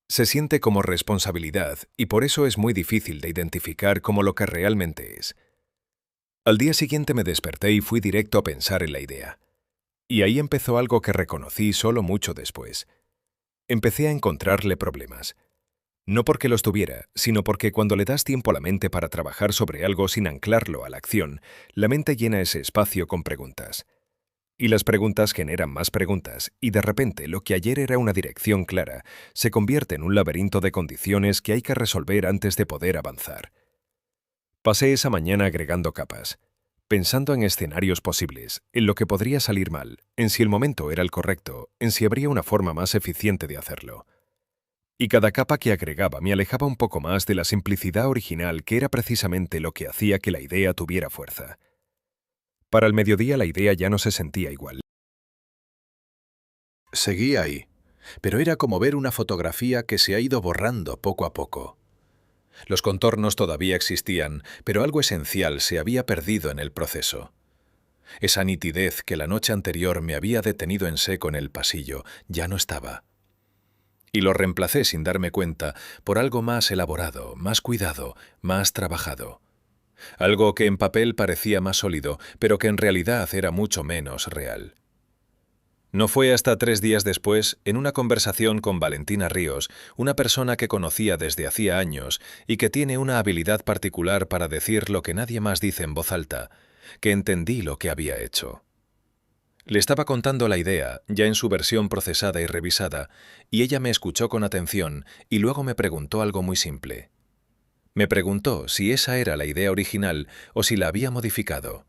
Se siente como responsabilidad y por eso es muy difícil de identificar como lo que realmente es. Al día siguiente me desperté y fui directo a pensar en la idea. Y ahí empezó algo que reconocí solo mucho después. Empecé a encontrarle problemas. No porque los tuviera, sino porque cuando le das tiempo a la mente para trabajar sobre algo sin anclarlo a la acción, la mente llena ese espacio con preguntas. Y las preguntas generan más preguntas, y de repente lo que ayer era una dirección clara se convierte en un laberinto de condiciones que hay que resolver antes de poder avanzar. Pasé esa mañana agregando capas, pensando en escenarios posibles, en lo que podría salir mal, en si el momento era el correcto, en si habría una forma más eficiente de hacerlo. Y cada capa que agregaba me alejaba un poco más de la simplicidad original que era precisamente lo que hacía que la idea tuviera fuerza. Para el mediodía la idea ya no se sentía igual. Seguía ahí, pero era como ver una fotografía que se ha ido borrando poco a poco. Los contornos todavía existían, pero algo esencial se había perdido en el proceso. Esa nitidez que la noche anterior me había detenido en seco en el pasillo ya no estaba. Y lo reemplacé sin darme cuenta por algo más elaborado, más cuidado, más trabajado. Algo que en papel parecía más sólido, pero que en realidad era mucho menos real. No fue hasta 3 días después, en una conversación con Valentina Ríos, una persona que conocía desde hacía años y que tiene una habilidad particular para decir lo que nadie más dice en voz alta, que entendí lo que había hecho. Le estaba contando la idea, ya en su versión procesada y revisada, y ella me escuchó con atención y luego me preguntó algo muy simple. Me preguntó si esa era la idea original o si la había modificado.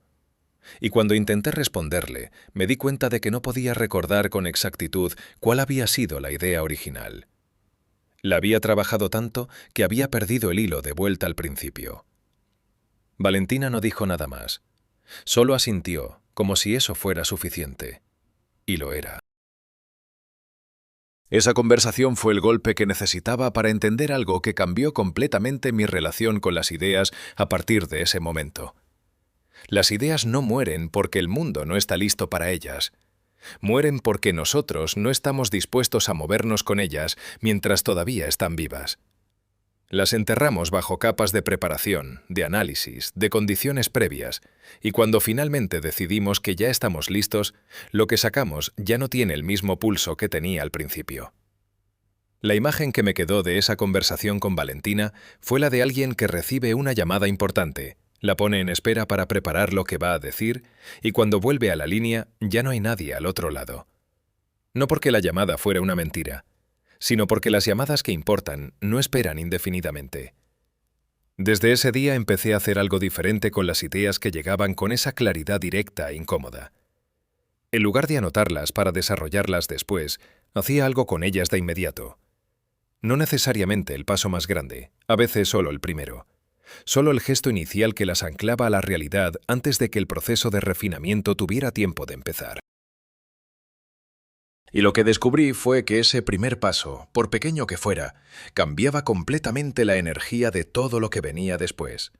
Y cuando intenté responderle, me di cuenta de que no podía recordar con exactitud cuál había sido la idea original. La había trabajado tanto que había perdido el hilo de vuelta al principio. Valentina no dijo nada más. Solo asintió, como si eso fuera suficiente. Y lo era. Esa conversación fue el golpe que necesitaba para entender algo que cambió completamente mi relación con las ideas a partir de ese momento. Las ideas no mueren porque el mundo no está listo para ellas. Mueren porque nosotros no estamos dispuestos a movernos con ellas mientras todavía están vivas. Las enterramos bajo capas de preparación, de análisis, de condiciones previas, y cuando finalmente decidimos que ya estamos listos, lo que sacamos ya no tiene el mismo pulso que tenía al principio. La imagen que me quedó de esa conversación con Valentina fue la de alguien que recibe una llamada importante, la pone en espera para preparar lo que va a decir, y cuando vuelve a la línea ya no hay nadie al otro lado. No porque la llamada fuera una mentira, sino porque las llamadas que importan no esperan indefinidamente. Desde ese día empecé a hacer algo diferente con las ideas que llegaban con esa claridad directa e incómoda. En lugar de anotarlas para desarrollarlas después, hacía algo con ellas de inmediato. No necesariamente el paso más grande, a veces solo el primero. Solo el gesto inicial que las anclaba a la realidad antes de que el proceso de refinamiento tuviera tiempo de empezar. Y lo que descubrí fue que ese primer paso, por pequeño que fuera, cambiaba completamente la energía de todo lo que venía después.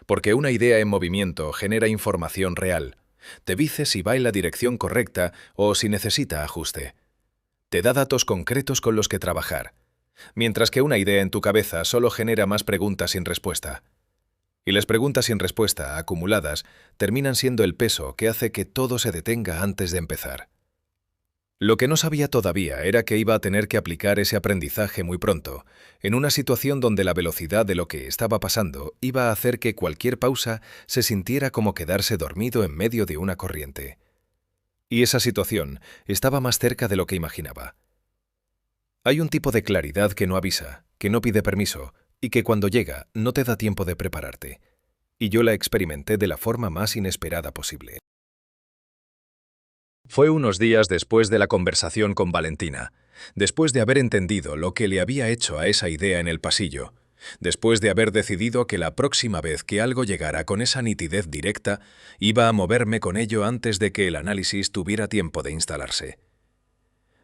Porque una idea en movimiento genera información real. Te dice si va en la dirección correcta o si necesita ajuste. Te da datos concretos con los que trabajar, mientras que una idea en tu cabeza solo genera más preguntas sin respuesta. Y las preguntas sin respuesta, acumuladas, terminan siendo el peso que hace que todo se detenga antes de empezar. Lo que no sabía todavía era que iba a tener que aplicar ese aprendizaje muy pronto, en una situación donde la velocidad de lo que estaba pasando iba a hacer que cualquier pausa se sintiera como quedarse dormido en medio de una corriente. Y esa situación estaba más cerca de lo que imaginaba. Hay un tipo de claridad que no avisa, que no pide permiso, y que cuando llega no te da tiempo de prepararte. Y yo la experimenté de la forma más inesperada posible. Fue unos días después de la conversación con Valentina, después de haber entendido lo que le había hecho a esa idea en el pasillo, después de haber decidido que la próxima vez que algo llegara con esa nitidez directa, iba a moverme con ello antes de que el análisis tuviera tiempo de instalarse.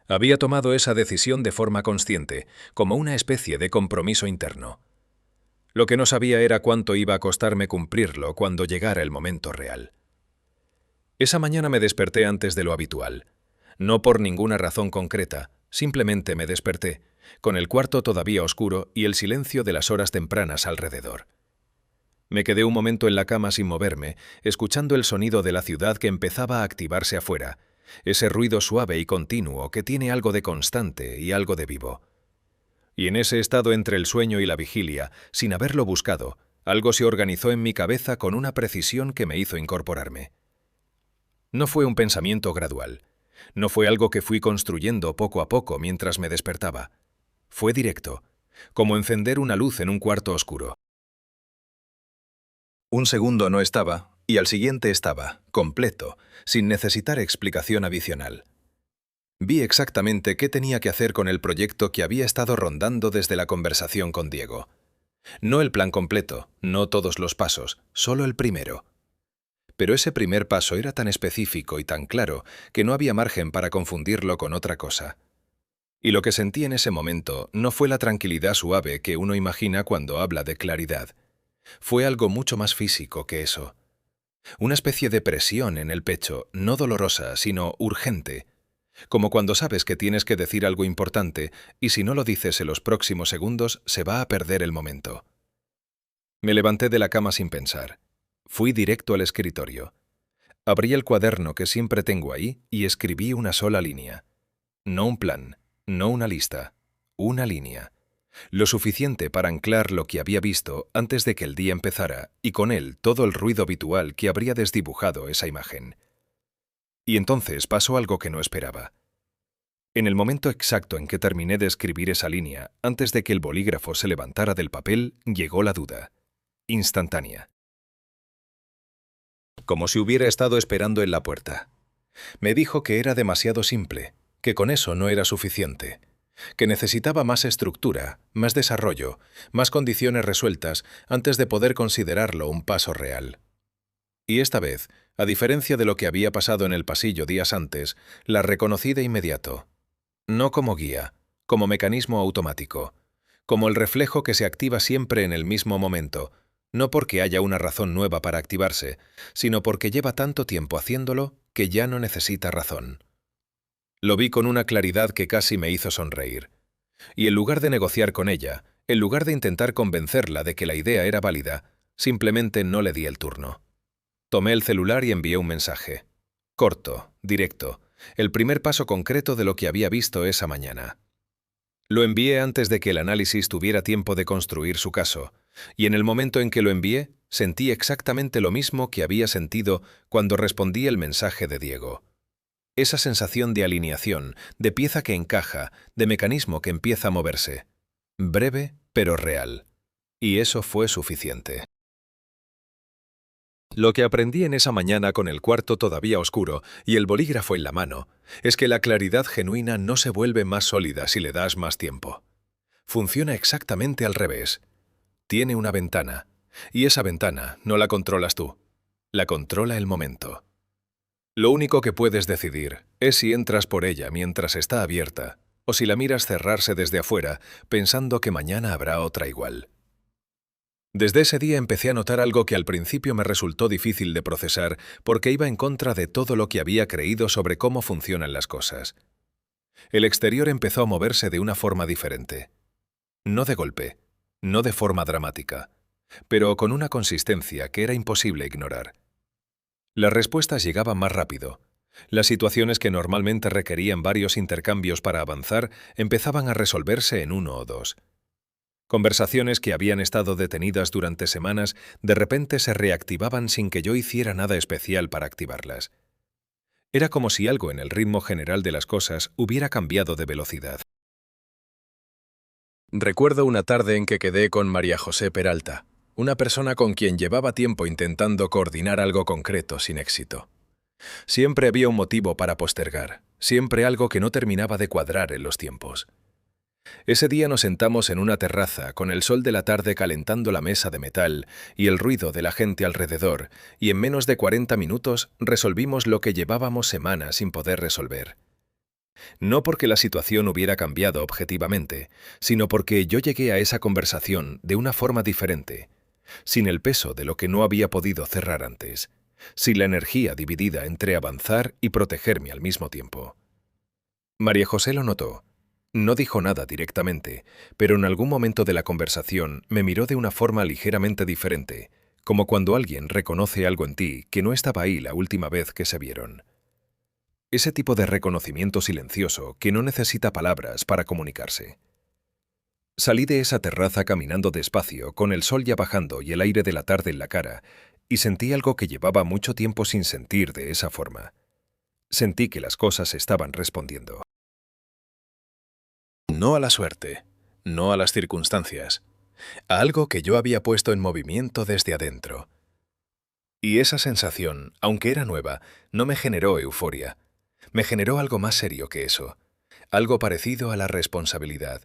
Había tomado esa decisión de forma consciente, como una especie de compromiso interno. Lo que no sabía era cuánto iba a costarme cumplirlo cuando llegara el momento real. Esa mañana me desperté antes de lo habitual. No por ninguna razón concreta, simplemente me desperté, con el cuarto todavía oscuro y el silencio de las horas tempranas alrededor. Me quedé un momento en la cama sin moverme, escuchando el sonido de la ciudad que empezaba a activarse afuera, ese ruido suave y continuo que tiene algo de constante y algo de vivo. Y en ese estado entre el sueño y la vigilia, sin haberlo buscado, algo se organizó en mi cabeza con una precisión que me hizo incorporarme. No fue un pensamiento gradual. No fue algo que fui construyendo poco a poco mientras me despertaba. Fue directo, como encender una luz en un cuarto oscuro. Un segundo no estaba, y al siguiente estaba, completo, sin necesitar explicación adicional. Vi exactamente qué tenía que hacer con el proyecto que había estado rondando desde la conversación con Diego. No el plan completo, no todos los pasos, solo el primero. Pero ese primer paso era tan específico y tan claro que no había margen para confundirlo con otra cosa. Y lo que sentí en ese momento no fue la tranquilidad suave que uno imagina cuando habla de claridad. Fue algo mucho más físico que eso. Una especie de presión en el pecho, no dolorosa, sino urgente, como cuando sabes que tienes que decir algo importante y si no lo dices en los próximos segundos se va a perder el momento. Me levanté de la cama sin pensar. Fui directo al escritorio. Abrí el cuaderno que siempre tengo ahí y escribí una sola línea. No un plan, no una lista, una línea. Lo suficiente para anclar lo que había visto antes de que el día empezara y con él todo el ruido habitual que habría desdibujado esa imagen. Y entonces pasó algo que no esperaba. En el momento exacto en que terminé de escribir esa línea, antes de que el bolígrafo se levantara del papel, llegó la duda. Instantánea. Como si hubiera estado esperando en la puerta. Me dijo que era demasiado simple, que con eso no era suficiente, que necesitaba más estructura, más desarrollo, más condiciones resueltas antes de poder considerarlo un paso real. Y esta vez, a diferencia de lo que había pasado en el pasillo días antes, la reconocí de inmediato. No como guía, como mecanismo automático, como el reflejo que se activa siempre en el mismo momento, no porque haya una razón nueva para activarse, sino porque lleva tanto tiempo haciéndolo que ya no necesita razón. Lo vi con una claridad que casi me hizo sonreír. Y en lugar de negociar con ella, en lugar de intentar convencerla de que la idea era válida, simplemente no le di el turno. Tomé el celular y envié un mensaje. Corto, directo, el primer paso concreto de lo que había visto esa mañana. Lo envié antes de que el análisis tuviera tiempo de construir su caso, y en el momento en que lo envié, sentí exactamente lo mismo que había sentido cuando respondí el mensaje de Diego. Esa sensación de alineación, de pieza que encaja, de mecanismo que empieza a moverse. Breve, pero real. Y eso fue suficiente. Lo que aprendí en esa mañana con el cuarto todavía oscuro y el bolígrafo en la mano es que la claridad genuina no se vuelve más sólida si le das más tiempo. Funciona exactamente al revés. Tiene una ventana, y esa ventana no la controlas tú, la controla el momento. Lo único que puedes decidir es si entras por ella mientras está abierta o si la miras cerrarse desde afuera pensando que mañana habrá otra igual. Desde ese día empecé a notar algo que al principio me resultó difícil de procesar porque iba en contra de todo lo que había creído sobre cómo funcionan las cosas. El exterior empezó a moverse de una forma diferente. No de golpe, no de forma dramática, pero con una consistencia que era imposible ignorar. Las respuestas llegaban más rápido. Las situaciones que normalmente requerían varios intercambios para avanzar empezaban a resolverse en uno o dos. Conversaciones que habían estado detenidas durante semanas de repente se reactivaban sin que yo hiciera nada especial para activarlas. Era como si algo en el ritmo general de las cosas hubiera cambiado de velocidad. Recuerdo una tarde en que quedé con María José Peralta, una persona con quien llevaba tiempo intentando coordinar algo concreto sin éxito. Siempre había un motivo para postergar, siempre algo que no terminaba de cuadrar en los tiempos. Ese día nos sentamos en una terraza con el sol de la tarde calentando la mesa de metal y el ruido de la gente alrededor, y en menos de 40 minutos resolvimos lo que llevábamos semanas sin poder resolver. No porque la situación hubiera cambiado objetivamente, sino porque yo llegué a esa conversación de una forma diferente, sin el peso de lo que no había podido cerrar antes, sin la energía dividida entre avanzar y protegerme al mismo tiempo. María José lo notó. No dijo nada directamente, pero en algún momento de la conversación me miró de una forma ligeramente diferente, como cuando alguien reconoce algo en ti que no estaba ahí la última vez que se vieron. Ese tipo de reconocimiento silencioso que no necesita palabras para comunicarse. Salí de esa terraza caminando despacio, con el sol ya bajando y el aire de la tarde en la cara, y sentí algo que llevaba mucho tiempo sin sentir de esa forma. Sentí que las cosas estaban respondiendo. No a la suerte, no a las circunstancias, a algo que yo había puesto en movimiento desde adentro. Y esa sensación, aunque era nueva, no me generó euforia. Me generó algo más serio que eso, algo parecido a la responsabilidad.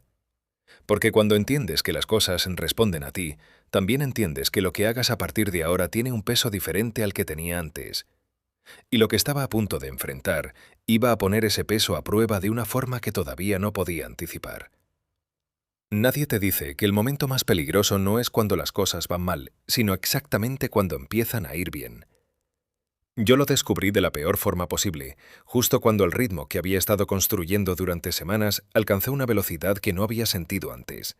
Porque cuando entiendes que las cosas responden a ti, también entiendes que lo que hagas a partir de ahora tiene un peso diferente al que tenía antes. Y lo que estaba a punto de enfrentar iba a poner ese peso a prueba de una forma que todavía no podía anticipar. Nadie te dice que el momento más peligroso no es cuando las cosas van mal, sino exactamente cuando empiezan a ir bien. Yo lo descubrí de la peor forma posible, justo cuando el ritmo que había estado construyendo durante semanas alcanzó una velocidad que no había sentido antes.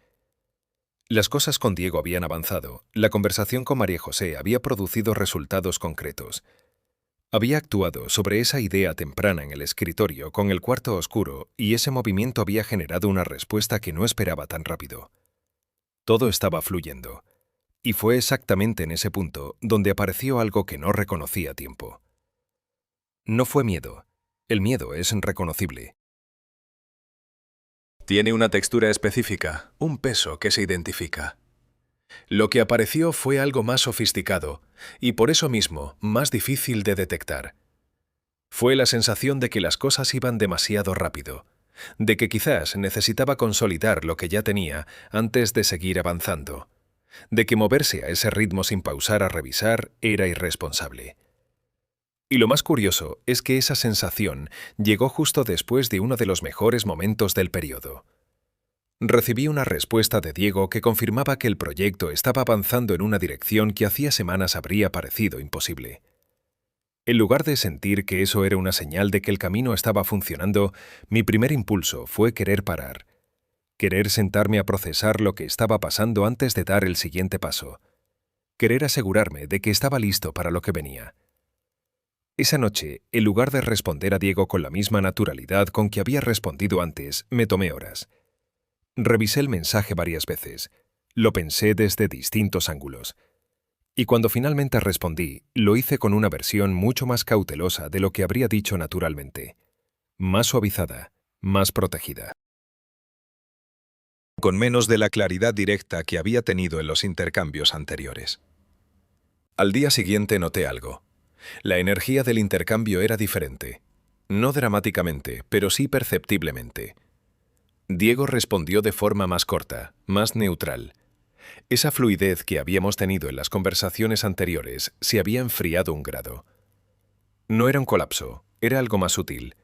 Las cosas con Diego habían avanzado, la conversación con María José había producido resultados concretos. Había actuado sobre esa idea temprana en el escritorio con el cuarto oscuro y ese movimiento había generado una respuesta que no esperaba tan rápido. Todo estaba fluyendo. Y fue exactamente en ese punto donde apareció algo que no reconocí a tiempo. No fue miedo. El miedo es reconocible. Tiene una textura específica, un peso que se identifica. Lo que apareció fue algo más sofisticado y por eso mismo más difícil de detectar. Fue la sensación de que las cosas iban demasiado rápido, de que quizás necesitaba consolidar lo que ya tenía antes de seguir avanzando, de que moverse a ese ritmo sin pausar a revisar era irresponsable. Y lo más curioso es que esa sensación llegó justo después de uno de los mejores momentos del periodo. Recibí una respuesta de Diego que confirmaba que el proyecto estaba avanzando en una dirección que hacía semanas habría parecido imposible. En lugar de sentir que eso era una señal de que el camino estaba funcionando, mi primer impulso fue querer parar. Querer sentarme a procesar lo que estaba pasando antes de dar el siguiente paso. Querer asegurarme de que estaba listo para lo que venía. Esa noche, en lugar de responder a Diego con la misma naturalidad con que había respondido antes, me tomé horas. Revisé el mensaje varias veces. Lo pensé desde distintos ángulos. Y cuando finalmente respondí, lo hice con una versión mucho más cautelosa de lo que habría dicho naturalmente. Más suavizada, más protegida. Con menos de la claridad directa que había tenido en los intercambios anteriores. Al día siguiente noté algo. La energía del intercambio era diferente. No dramáticamente, pero sí perceptiblemente. Diego respondió de forma más corta, más neutral. Esa fluidez que habíamos tenido en las conversaciones anteriores se había enfriado un grado. No era un colapso, era algo más sutil.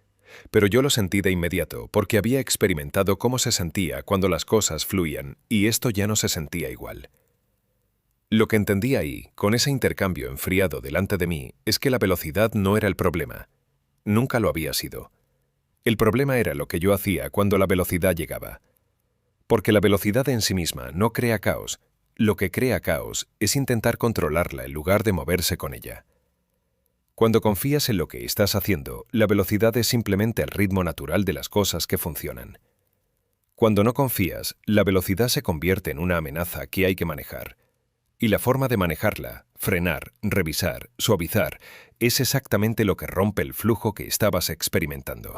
Pero yo lo sentí de inmediato porque había experimentado cómo se sentía cuando las cosas fluían y esto ya no se sentía igual. Lo que entendí ahí, con ese intercambio enfriado delante de mí, es que la velocidad no era el problema. Nunca lo había sido. El problema era lo que yo hacía cuando la velocidad llegaba. Porque la velocidad en sí misma no crea caos. Lo que crea caos es intentar controlarla en lugar de moverse con ella. Cuando confías en lo que estás haciendo, la velocidad es simplemente el ritmo natural de las cosas que funcionan. Cuando no confías, la velocidad se convierte en una amenaza que hay que manejar. Y la forma de manejarla, frenar, revisar, suavizar, es exactamente lo que rompe el flujo que estabas experimentando.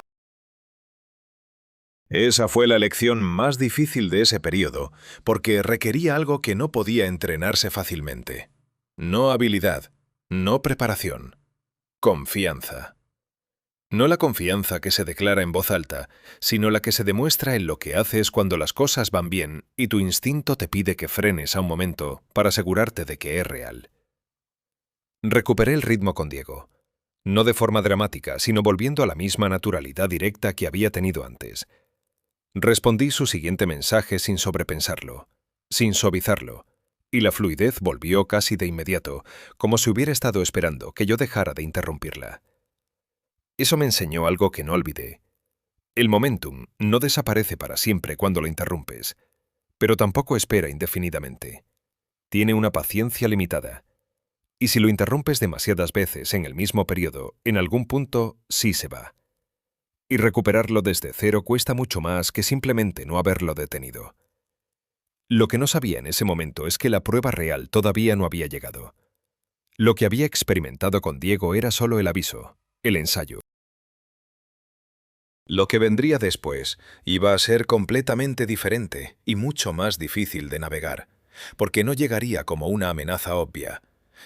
Esa fue la lección más difícil de ese periodo, porque requería algo que no podía entrenarse fácilmente. No habilidad, no preparación. Confianza. No la confianza que se declara en voz alta, sino la que se demuestra en lo que haces cuando las cosas van bien y tu instinto te pide que frenes a un momento para asegurarte de que es real. Recuperé el ritmo con Diego. No de forma dramática, sino volviendo a la misma naturalidad directa que había tenido antes. Respondí su siguiente mensaje sin sobrepensarlo, sin suavizarlo, y la fluidez volvió casi de inmediato, como si hubiera estado esperando que yo dejara de interrumpirla. Eso me enseñó algo que no olvidé. El momentum no desaparece para siempre cuando lo interrumpes, pero tampoco espera indefinidamente. Tiene una paciencia limitada. Y si lo interrumpes demasiadas veces en el mismo periodo, en algún punto sí se va. Y recuperarlo desde cero cuesta mucho más que simplemente no haberlo detenido. Lo que no sabía en ese momento es que la prueba real todavía no había llegado. Lo que había experimentado con Diego era solo el aviso, el ensayo. Lo que vendría después iba a ser completamente diferente y mucho más difícil de navegar, porque no llegaría como una amenaza obvia,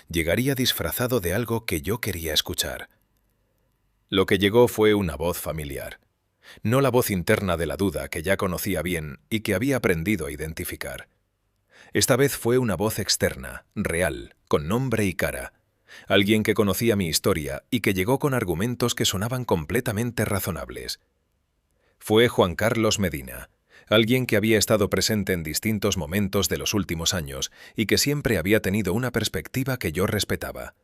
llegaría disfrazado de algo que yo quería escuchar. Lo que llegó fue una voz familiar, no la voz interna de la duda que ya conocía bien y que había aprendido a identificar. Esta vez fue una voz externa, real, con nombre y cara, alguien que conocía mi historia y que llegó con argumentos que sonaban completamente razonables. Fue Juan Carlos Medina, alguien que había estado presente en distintos momentos de los últimos años y que siempre había tenido una perspectiva que yo respetaba.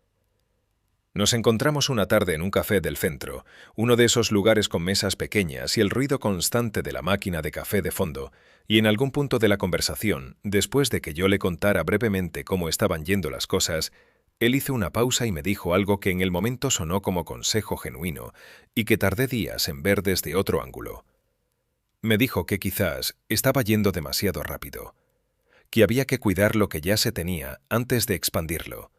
Nos encontramos una tarde en un café del centro, uno de esos lugares con mesas pequeñas y el ruido constante de la máquina de café de fondo, y en algún punto de la conversación, después de que yo le contara brevemente cómo estaban yendo las cosas, él hizo una pausa y me dijo algo que en el momento sonó como consejo genuino y que tardé días en ver desde otro ángulo. Me dijo que quizás estaba yendo demasiado rápido, que había que cuidar lo que ya se tenía antes de expandirlo,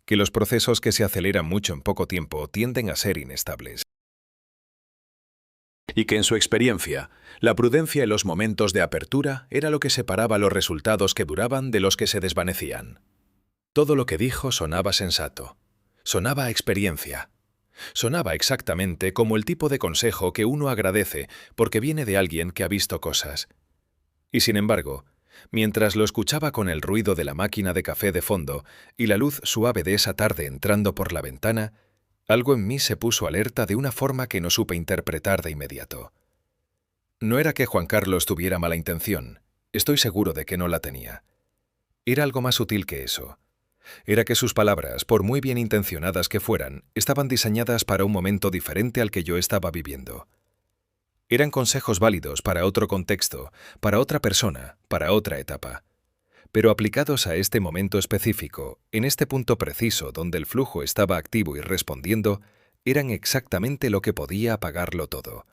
que los procesos que se aceleran mucho en poco tiempo tienden a ser inestables. Y que en su experiencia, la prudencia en los momentos de apertura era lo que separaba los resultados que duraban de los que se desvanecían. Todo lo que dijo sonaba sensato, sonaba a experiencia, sonaba exactamente como el tipo de consejo que uno agradece porque viene de alguien que ha visto cosas. Y sin embargo, mientras lo escuchaba con el ruido de la máquina de café de fondo y la luz suave de esa tarde entrando por la ventana, algo en mí se puso alerta de una forma que no supe interpretar de inmediato. No era que Juan Carlos tuviera mala intención, estoy seguro de que no la tenía. Era algo más sutil que eso. Era que sus palabras, por muy bien intencionadas que fueran, estaban diseñadas para un momento diferente al que yo estaba viviendo. Eran consejos válidos para otro contexto, para otra persona, para otra etapa. Pero aplicados a este momento específico, en este punto preciso donde el flujo estaba activo y respondiendo, eran exactamente lo que podía apagarlo todo.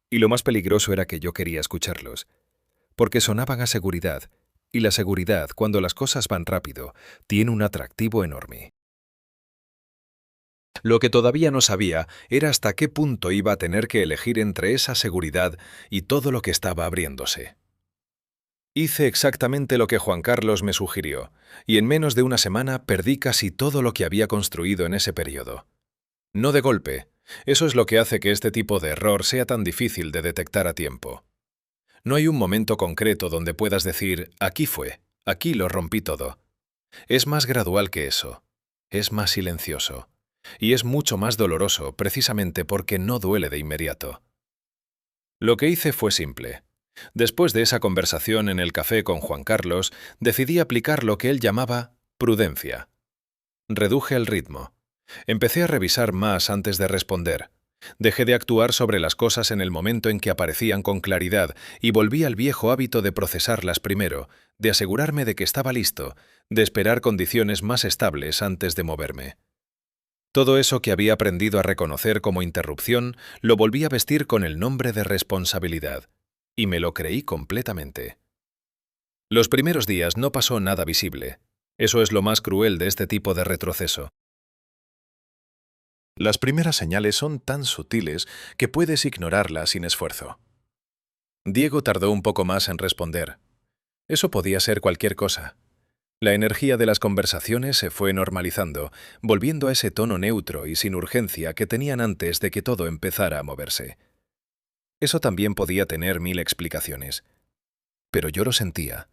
Y lo más peligroso era que yo quería escucharlos, porque sonaban a seguridad, y la seguridad, cuando las cosas van rápido, tiene un atractivo enorme. Lo que todavía no sabía era hasta qué punto iba a tener que elegir entre esa seguridad y todo lo que estaba abriéndose. Hice exactamente lo que Juan Carlos me sugirió, y en menos de una semana perdí casi todo lo que había construido en ese periodo. No de golpe, eso es lo que hace que este tipo de error sea tan difícil de detectar a tiempo. No hay un momento concreto donde puedas decir, aquí fue, aquí lo rompí todo. Es más gradual que eso, es más silencioso. Y es mucho más doloroso precisamente porque no duele de inmediato. Lo que hice fue simple. Después de esa conversación en el café con Juan Carlos, decidí aplicar lo que él llamaba prudencia. Reduje el ritmo. Empecé a revisar más antes de responder. Dejé de actuar sobre las cosas en el momento en que aparecían con claridad y volví al viejo hábito de procesarlas primero, de asegurarme de que estaba listo, de esperar condiciones más estables antes de moverme. Todo eso que había aprendido a reconocer como interrupción, lo volví a vestir con el nombre de responsabilidad, y me lo creí completamente. Los primeros días no pasó nada visible. Eso es lo más cruel de este tipo de retroceso. Las primeras señales son tan sutiles que puedes ignorarlas sin esfuerzo. Diego tardó un poco más en responder. Eso podía ser cualquier cosa. La energía de las conversaciones se fue normalizando, volviendo a ese tono neutro y sin urgencia que tenían antes de que todo empezara a moverse. Eso también podía tener 1000 explicaciones. Pero yo lo sentía.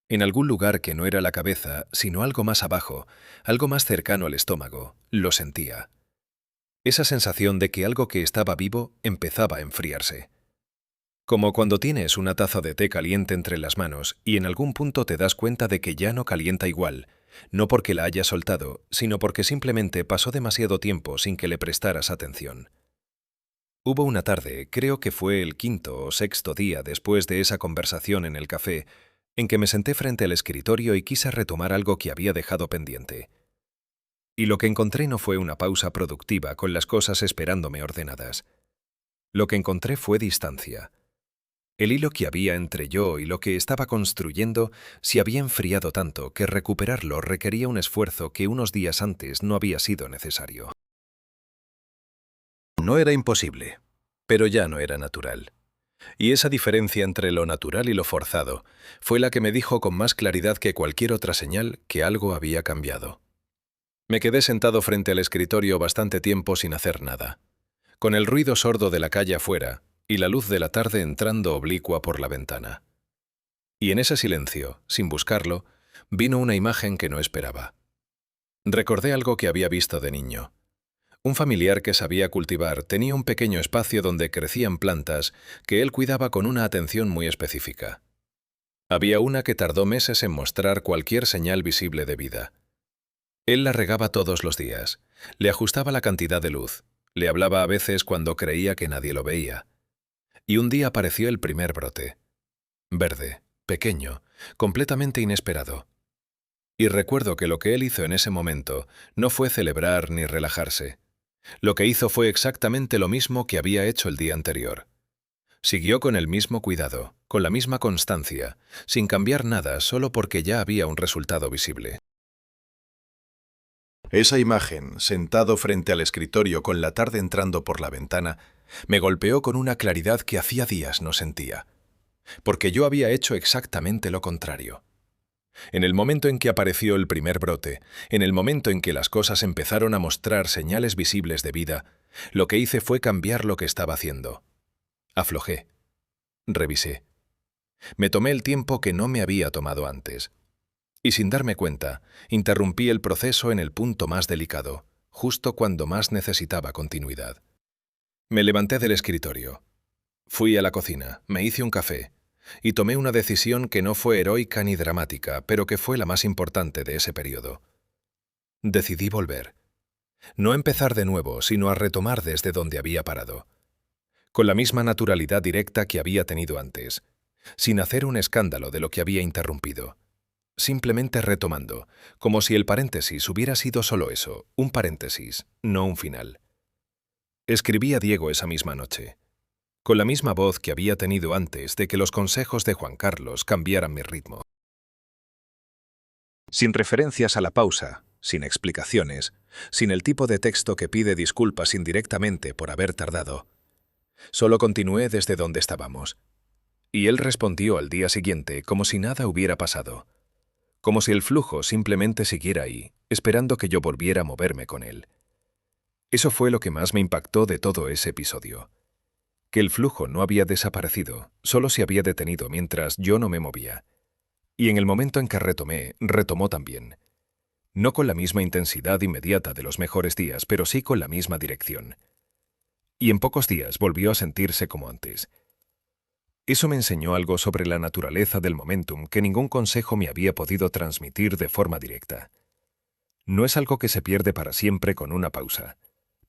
En algún lugar que no era la cabeza, sino algo más abajo, algo más cercano al estómago, lo sentía. Esa sensación de que algo que estaba vivo empezaba a enfriarse. Como cuando tienes una taza de té caliente entre las manos y en algún punto te das cuenta de que ya no calienta igual, no porque la hayas soltado, sino porque simplemente pasó demasiado tiempo sin que le prestaras atención. Hubo una tarde, creo que fue el 5º o 6º día después de esa conversación en el café, en que me senté frente al escritorio y quise retomar algo que había dejado pendiente. Y lo que encontré no fue una pausa productiva con las cosas esperándome ordenadas. Lo que encontré fue distancia. El hilo que había entre yo y lo que estaba construyendo se había enfriado tanto que recuperarlo requería un esfuerzo que unos días antes no había sido necesario. No era imposible, pero ya no era natural. Y esa diferencia entre lo natural y lo forzado fue la que me dijo con más claridad que cualquier otra señal que algo había cambiado. Me quedé sentado frente al escritorio bastante tiempo sin hacer nada, con el ruido sordo de la calle afuera y la luz de la tarde entrando oblicua por la ventana. Y en ese silencio, sin buscarlo, vino una imagen que no esperaba. Recordé algo que había visto de niño. Un familiar que sabía cultivar tenía un pequeño espacio donde crecían plantas que él cuidaba con una atención muy específica. Había una que tardó meses en mostrar cualquier señal visible de vida. Él la regaba todos los días, Le ajustaba la cantidad de luz, le hablaba a veces cuando creía que nadie lo veía. Y un día apareció el primer brote. Verde, pequeño, completamente inesperado. Y recuerdo que lo que él hizo en ese momento no fue celebrar ni relajarse. Lo que hizo fue exactamente lo mismo que había hecho el día anterior. Siguió con el mismo cuidado, con la misma constancia, sin cambiar nada solo porque ya había un resultado visible. Esa imagen, sentado frente al escritorio con la tarde entrando por la ventana, me golpeó con una claridad que hacía días no sentía. Porque yo había hecho exactamente lo contrario. En el momento en que apareció el primer brote, en el momento en que las cosas empezaron a mostrar señales visibles de vida, lo que hice fue cambiar lo que estaba haciendo. Aflojé. Revisé. Me tomé el tiempo que no me había tomado antes. Y sin darme cuenta, interrumpí el proceso en el punto más delicado, justo cuando más necesitaba continuidad. Me levanté del escritorio. Fui a la cocina, me hice un café, y tomé una decisión que no fue heroica ni dramática, pero que fue la más importante de ese periodo. Decidí volver. No empezar de nuevo, sino a retomar desde donde había parado. Con la misma naturalidad directa que había tenido antes, sin hacer un escándalo de lo que había interrumpido. Simplemente retomando, como si el paréntesis hubiera sido solo eso, un paréntesis, no un final. Escribí a Diego esa misma noche, con la misma voz que había tenido antes de que los consejos de Juan Carlos cambiaran mi ritmo. Sin referencias a la pausa, sin explicaciones, sin el tipo de texto que pide disculpas indirectamente por haber tardado. Solo continué desde donde estábamos. Y él respondió al día siguiente como si nada hubiera pasado. Como si el flujo simplemente siguiera ahí, esperando que yo volviera a moverme con él. Eso fue lo que más me impactó de todo ese episodio. Que el flujo no había desaparecido, solo se había detenido mientras yo no me movía. Y en el momento en que retomé, retomó también. No con la misma intensidad inmediata de los mejores días, pero sí con la misma dirección. Y en pocos días volvió a sentirse como antes. Eso me enseñó algo sobre la naturaleza del momentum que ningún consejo me había podido transmitir de forma directa. No es algo que se pierde para siempre con una pausa,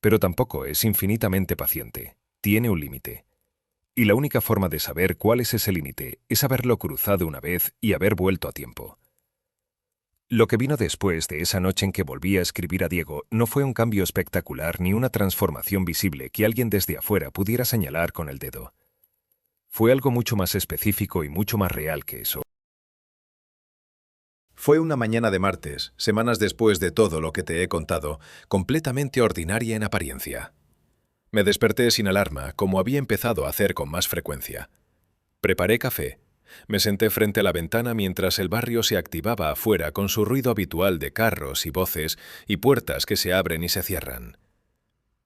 pero tampoco es infinitamente paciente, tiene un límite. Y la única forma de saber cuál es ese límite es haberlo cruzado una vez y haber vuelto a tiempo. Lo que vino después de esa noche en que volví a escribir a Diego no fue un cambio espectacular ni una transformación visible que alguien desde afuera pudiera señalar con el dedo. Fue algo mucho más específico y mucho más real que eso. Fue una mañana de martes, semanas después de todo lo que te he contado, completamente ordinaria en apariencia. Me desperté sin alarma, como había empezado a hacer con más frecuencia. Preparé café. Me senté frente a la ventana mientras el barrio se activaba afuera con su ruido habitual de carros y voces y puertas que se abren y se cierran.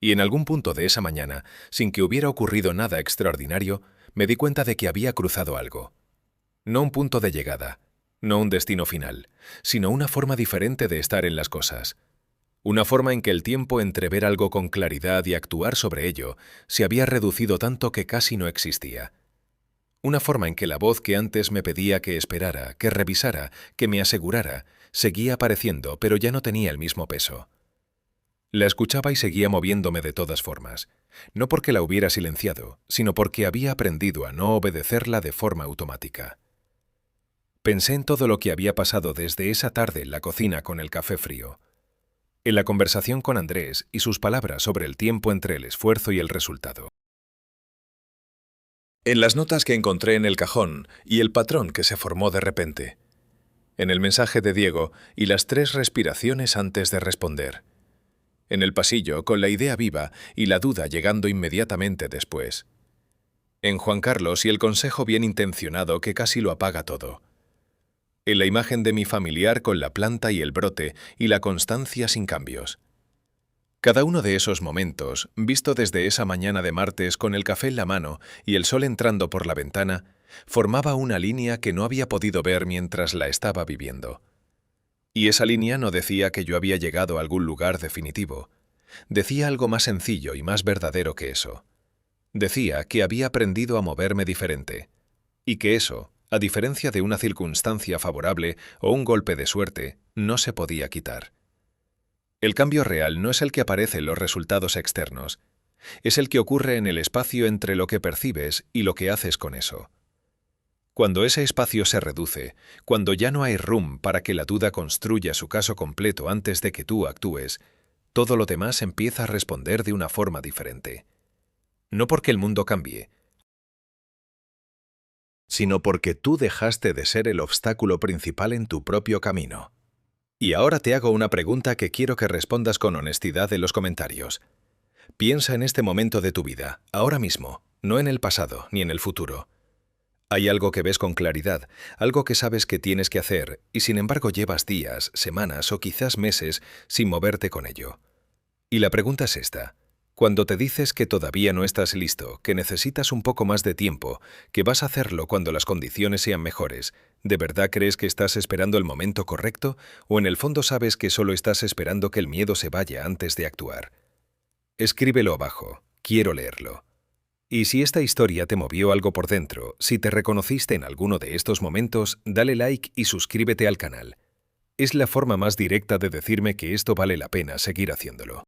Y en algún punto de esa mañana, sin que hubiera ocurrido nada extraordinario, me di cuenta de que había cruzado algo. No un punto de llegada, no un destino final, sino una forma diferente de estar en las cosas. Una forma en que el tiempo entre ver algo con claridad y actuar sobre ello se había reducido tanto que casi no existía. Una forma en que la voz que antes me pedía que esperara, que revisara, que me asegurara, seguía apareciendo, pero ya no tenía el mismo peso. La escuchaba y seguía moviéndome de todas formas, no porque la hubiera silenciado, sino porque había aprendido a no obedecerla de forma automática. Pensé en todo lo que había pasado desde esa tarde en la cocina con el café frío, en la conversación con Andrés y sus palabras sobre el tiempo entre el esfuerzo y el resultado. En las notas que encontré en el cajón y el patrón que se formó de repente. En el mensaje de Diego y las 3 respiraciones antes de responder. En el pasillo, con la idea viva y la duda llegando inmediatamente después. En Juan Carlos y el consejo bien intencionado que casi lo apaga todo. En la imagen de mi familiar con la planta y el brote y la constancia sin cambios. Cada uno de esos momentos, visto desde esa mañana de martes con el café en la mano y el sol entrando por la ventana, formaba una línea que no había podido ver mientras la estaba viviendo. Y esa línea no decía que yo había llegado a algún lugar definitivo. Decía algo más sencillo y más verdadero que eso. Decía que había aprendido a moverme diferente. Y que eso, a diferencia de una circunstancia favorable o un golpe de suerte, no se podía quitar. El cambio real no es el que aparece en los resultados externos, es el que ocurre en el espacio entre lo que percibes y lo que haces con eso. Cuando ese espacio se reduce, cuando ya no hay room para que la duda construya su caso completo antes de que tú actúes, todo lo demás empieza a responder de una forma diferente. No porque el mundo cambie, sino porque tú dejaste de ser el obstáculo principal en tu propio camino. Y ahora te hago una pregunta que quiero que respondas con honestidad en los comentarios. Piensa en este momento de tu vida, ahora mismo, no en el pasado ni en el futuro. Hay algo que ves con claridad, algo que sabes que tienes que hacer, y sin embargo llevas días, semanas o quizás meses sin moverte con ello. Y la pregunta es esta. Cuando te dices que todavía no estás listo, que necesitas un poco más de tiempo, que vas a hacerlo cuando las condiciones sean mejores, ¿de verdad crees que estás esperando el momento correcto o en el fondo sabes que solo estás esperando que el miedo se vaya antes de actuar? Escríbelo abajo, quiero leerlo. Y si esta historia te movió algo por dentro, si te reconociste en alguno de estos momentos, dale like y suscríbete al canal. Es la forma más directa de decirme que esto vale la pena seguir haciéndolo.